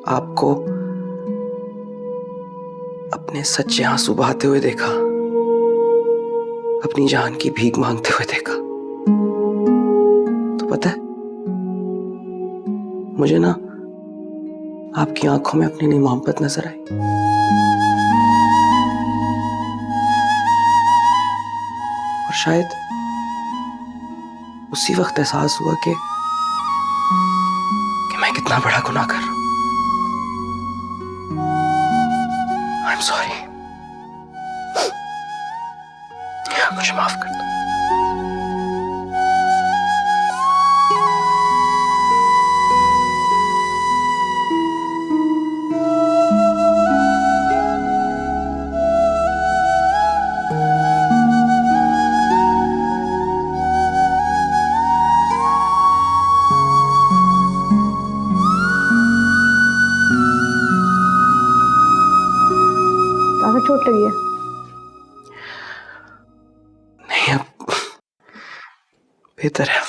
आपको अपने सच्चे आंसू बहाते हुए देखा, अपनी जान की भीख मांगते हुए देखा। तो पता है, मुझे ना आपकी आंखों में अपनी नई मोहब्बत नजर आई। और शायद उसी वक्त एहसास हुआ कि मैं कितना बड़ा गुनाह कर रहा हूं। आई एम सॉरी, मुझे माफ कर दो। ज्यादा चोट लगी है? नहीं, अब बेहतर है।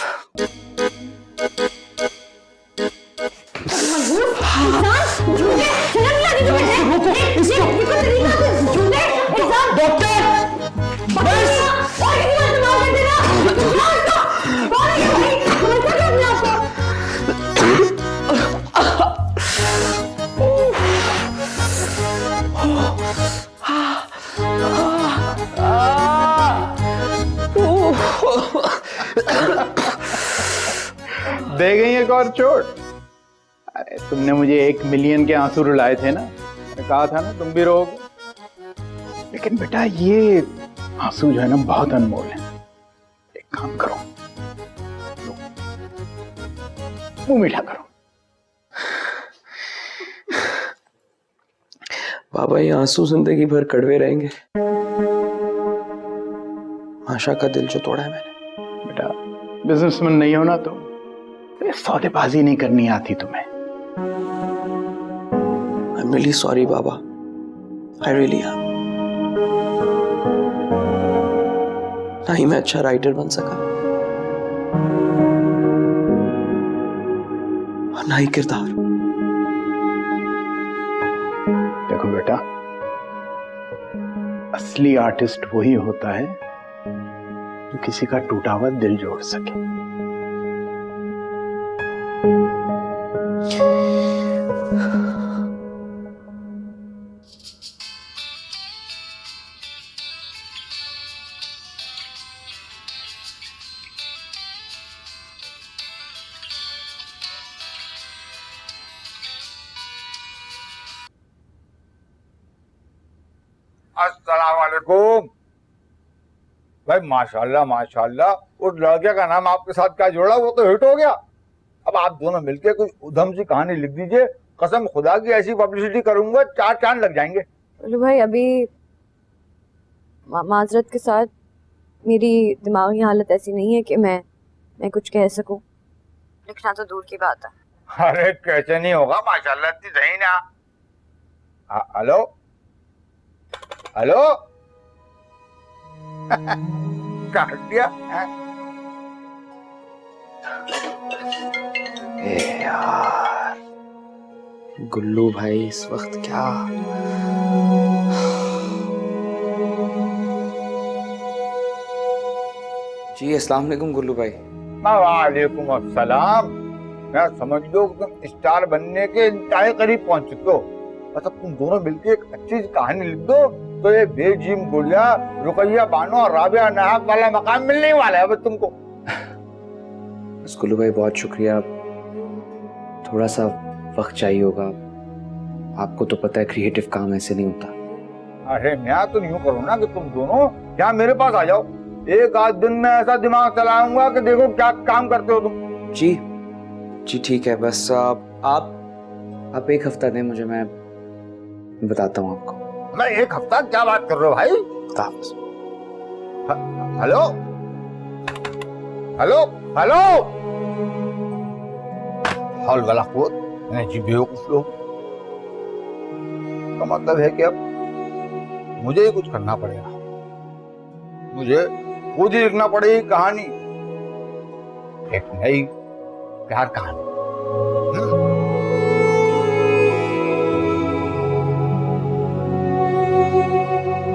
दे गई एक और चोट। अरे तुमने मुझे 1 मिलियन के आंसू रुलाए थे ना, मैंने कहा था ना तुम भी रोगे। लेकिन बेटा ये आंसू जो है ना बहुत अनमोल है। एक काम करो, लो, मुंह मीठा करो। बाबा, ये आंसू जिंदगी भर कड़वे रहेंगे। आशा का दिल जो तोड़ा है मैंने। बेटा बिजनेसमैन नहीं हो ना तुम, सौदेबाजी नहीं करनी आती तुम्हें। I'm really sorry, Baba. I really am। ना ही मैं अच्छा राइटर बन सका और ना ही किरदार। देखो बेटा, असली आर्टिस्ट वही होता है जो किसी का टूटा हुआ दिल जोड़ सके। अस्सलाम वालेकुम। भाई माशाल्लाह माशाल्लाह, उस लड़के का नाम आपके साथ क्या जोड़ा, वो तो हिट हो गया। अब आप दोनों मिलके कुछ उधम सी कहानी लिख दीजिए, कसम खुदा की ऐसी पब्लिसिटी करूंगा 4 चांद लग जाएंगे। बोलो भाई, अभी माजरत के साथ मेरी दिमागी हालत ऐसी नहीं है कि मैं कुछ कह सकूं। लिखना तो दूर की बात है। अरे कैसे नहीं होगा, माशाल्लाह इतनी सही ना। हेलो हेलो काट दिया। यार, गुल्लू भाई इस वक्त क्या। जी अस्सलाम वालेकुम गुल्लू भाई। वालेकुम अस्सलाम। मैं समझ लो तुम स्टार बनने के इंतहाई करीब पहुंच चुके हो। मतलब तुम दोनों मिलके एक अच्छी सी कहानी लिख दो तो ये बेजिम गुड़िया, रुकैया बानो और राबिया नाहक वाला मकाम मिलने वाला है अब तुमको। गुल्लू भाई बहुत शुक्रिया। थोड़ा सा वक्त चाहिए होगा, आपको तो पता है क्रिएटिव काम ऐसे नहीं होता। अरे मैं तो यूं करूँ ना कि तुम दोनों यहाँ मेरे पास आ जाओ, एक आध दिन में ऐसा दिमाग चलाऊंगा कि देखो क्या काम करते हो तुम। जी जी ठीक है, बस आप एक हफ्ता दें मुझे, मैं बताता हूँ आपको। मैं एक हफ्ता क्या बात कर रहे हो भाई? खुदाफिज़। हेलो हेलो हेलो, हौल वाला खुद जी बेवकूफ लोग। का मतलब है कि अब मुझे ही कुछ करना पड़ेगा, मुझे खुद ही लिखना पड़ेगी कहानी, एक नई प्यार कहानी।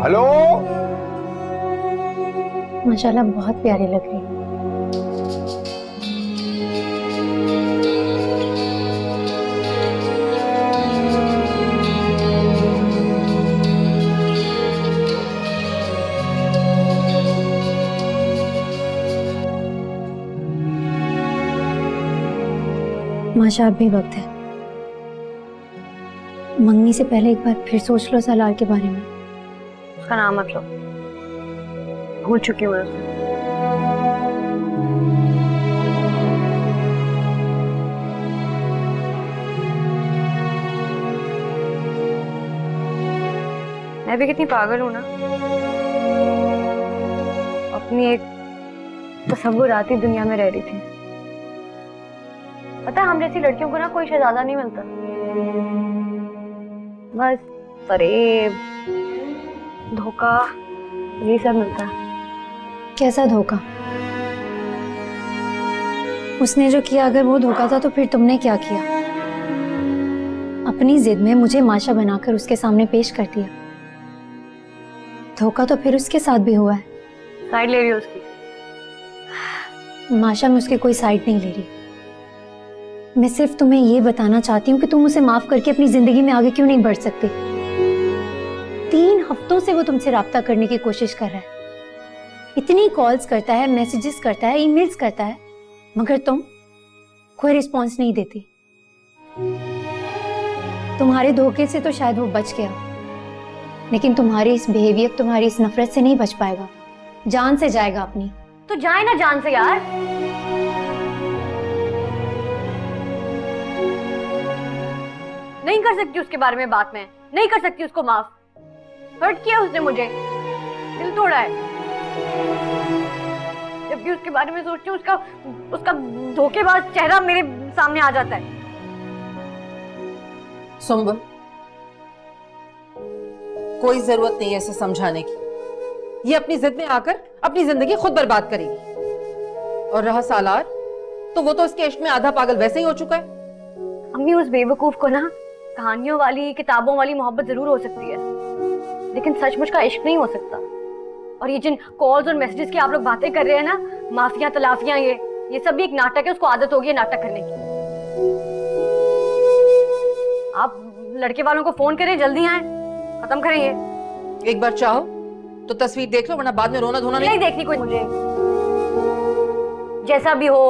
हेलो, माशाल्लाह बहुत प्यारी लग रही है। माशा अब भी वक्त है, मंगनी से पहले एक बार फिर सोच लो सलार के बारे में। उसका नाम मत लो, भूल चुकी हूँ उसे। मैं भी कितनी पागल हूँ ना, अपनी एक तसव्वुराती दुनिया में रह रही थी। पता है हम जैसी लड़कियों को ना कोई शहजादा नहीं मिलता, बस फरेब धोखा ये सब मिलता है। कैसा धोखा? उसने जो किया अगर वो धोखा था तो फिर तुमने क्या किया? अपनी जिद में मुझे माशा बनाकर उसके सामने पेश कर दिया। धोखा तो फिर उसके साथ भी हुआ है। साइड ले रही हो उसकी? माशा में उसकी कोई साइड नहीं ले रही। मैं सिर्फ तुम्हें ये बताना चाहती हूँ कि तुम उसे माफ करके अपनी जिंदगी में आगे क्यों नहीं बढ़ सकते। 3 हफ्तों से वो तुमसे राब्ता करने की कोशिश कर रहा है, इतनी कॉल्स करता है, मैसेजेस करता है, ईमेल्स करता है, मगर तुम कोई रिस्पॉन्स नहीं देती। तुम्हारे धोखे से तो शायद वो बच गया, लेकिन तुम्हारी इस बिहेवियर, तुम्हारी इस नफरत से नहीं बच पाएगा, जान से जाएगा अपनी। तो जाए ना जान से यार। नहीं कर सकती उसके बारे में बात, मैं नहीं कर सकती उसको माफ। हर्ट किया उसने मुझे, दिल तोड़ा है। जब भी उसके बारे में सोचती हूँ उसका धोखेबाज चेहरा मेरे सामने आ जाता है। सुंबुल, कोई जरूरत नहीं है इसे समझाने की, ये अपनी जिद में आकर अपनी जिंदगी खुद बर्बाद करेगी। और रहा सालार, तो वो तो उसके इश्क में आधा पागल वैसे ही हो चुका है। अम्मी उस बेवकूफ को ना कहानियों वाली, किताबों वाली मोहब्बत जरूर हो सकती है, लेकिन सचमुच का इश्क नहीं हो सकता। और ये जिन कॉल्स और मैसेजेस की आप लोग बातें कर रहे हैं ना, माफिया तलाफियां, ये सब भी एक नाटक है। उसको आदत होगी नाटक करने की। आप लड़के वालों को फोन करें, जल्दी आए, खत्म करें ये। एक बार चाहो तो तस्वीर देख लो, वरना बाद में रोना धोना नहीं देखनी कोई मुझे। जैसा भी हो,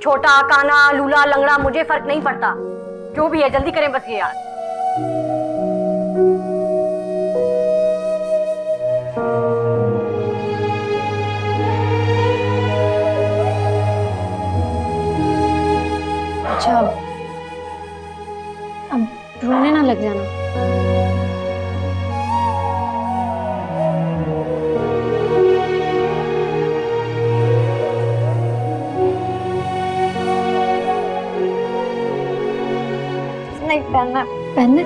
छोटा काना लूला लंगड़ा, मुझे फर्क नहीं पड़ता, जो भी है जल्दी करें बस ये यार। अच्छा, अब रोने ना लग जाना। नहीं पहनना। पहनना?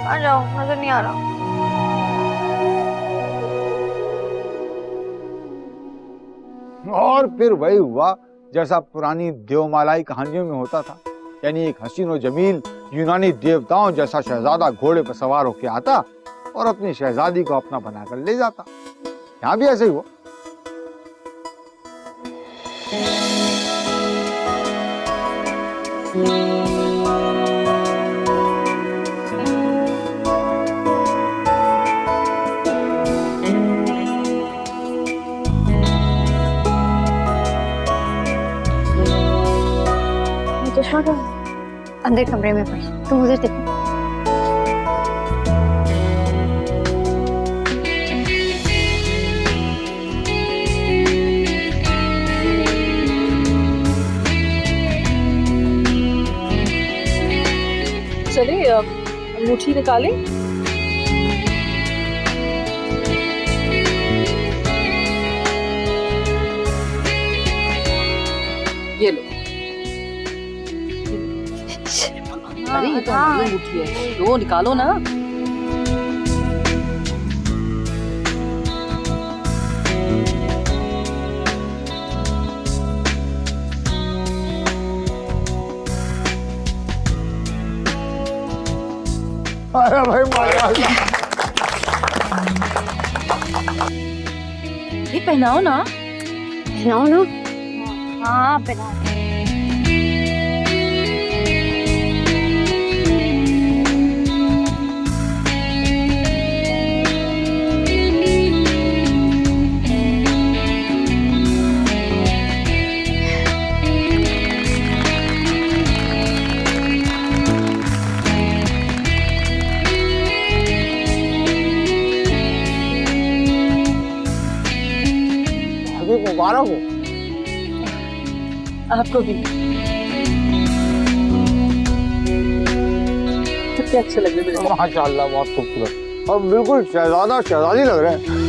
आ जाओ, नजर नहीं आ रहा। और फिर वही हुआ जैसा पुरानी देवमालाई कहानियों में होता था, यानी एक हसीन और जमील यूनानी देवताओं जैसा शहजादा घोड़े पर सवार होकर आता और अपनी शहजादी को अपना बनाकर ले जाता। यहाँ भी ऐसे ही हुआ। कहाँ गए? अंदर कमरे में पड़ी, तुम उधर देखो। चले अंगूठी निकालें। ये लो। अरे ये तो हमारी अंगूठी है, लो निकालो ना। अरे भाई माशाल्लाह। ये पहनाओ ना। पहनाओ ना। हाँ पहना। मुबारक हो। आपको भी। कितने अच्छे लग रहे हैं। माशाल्लाह बहुत खूबसूरत और बिल्कुल शहजादा शहजादी लग रहे हैं।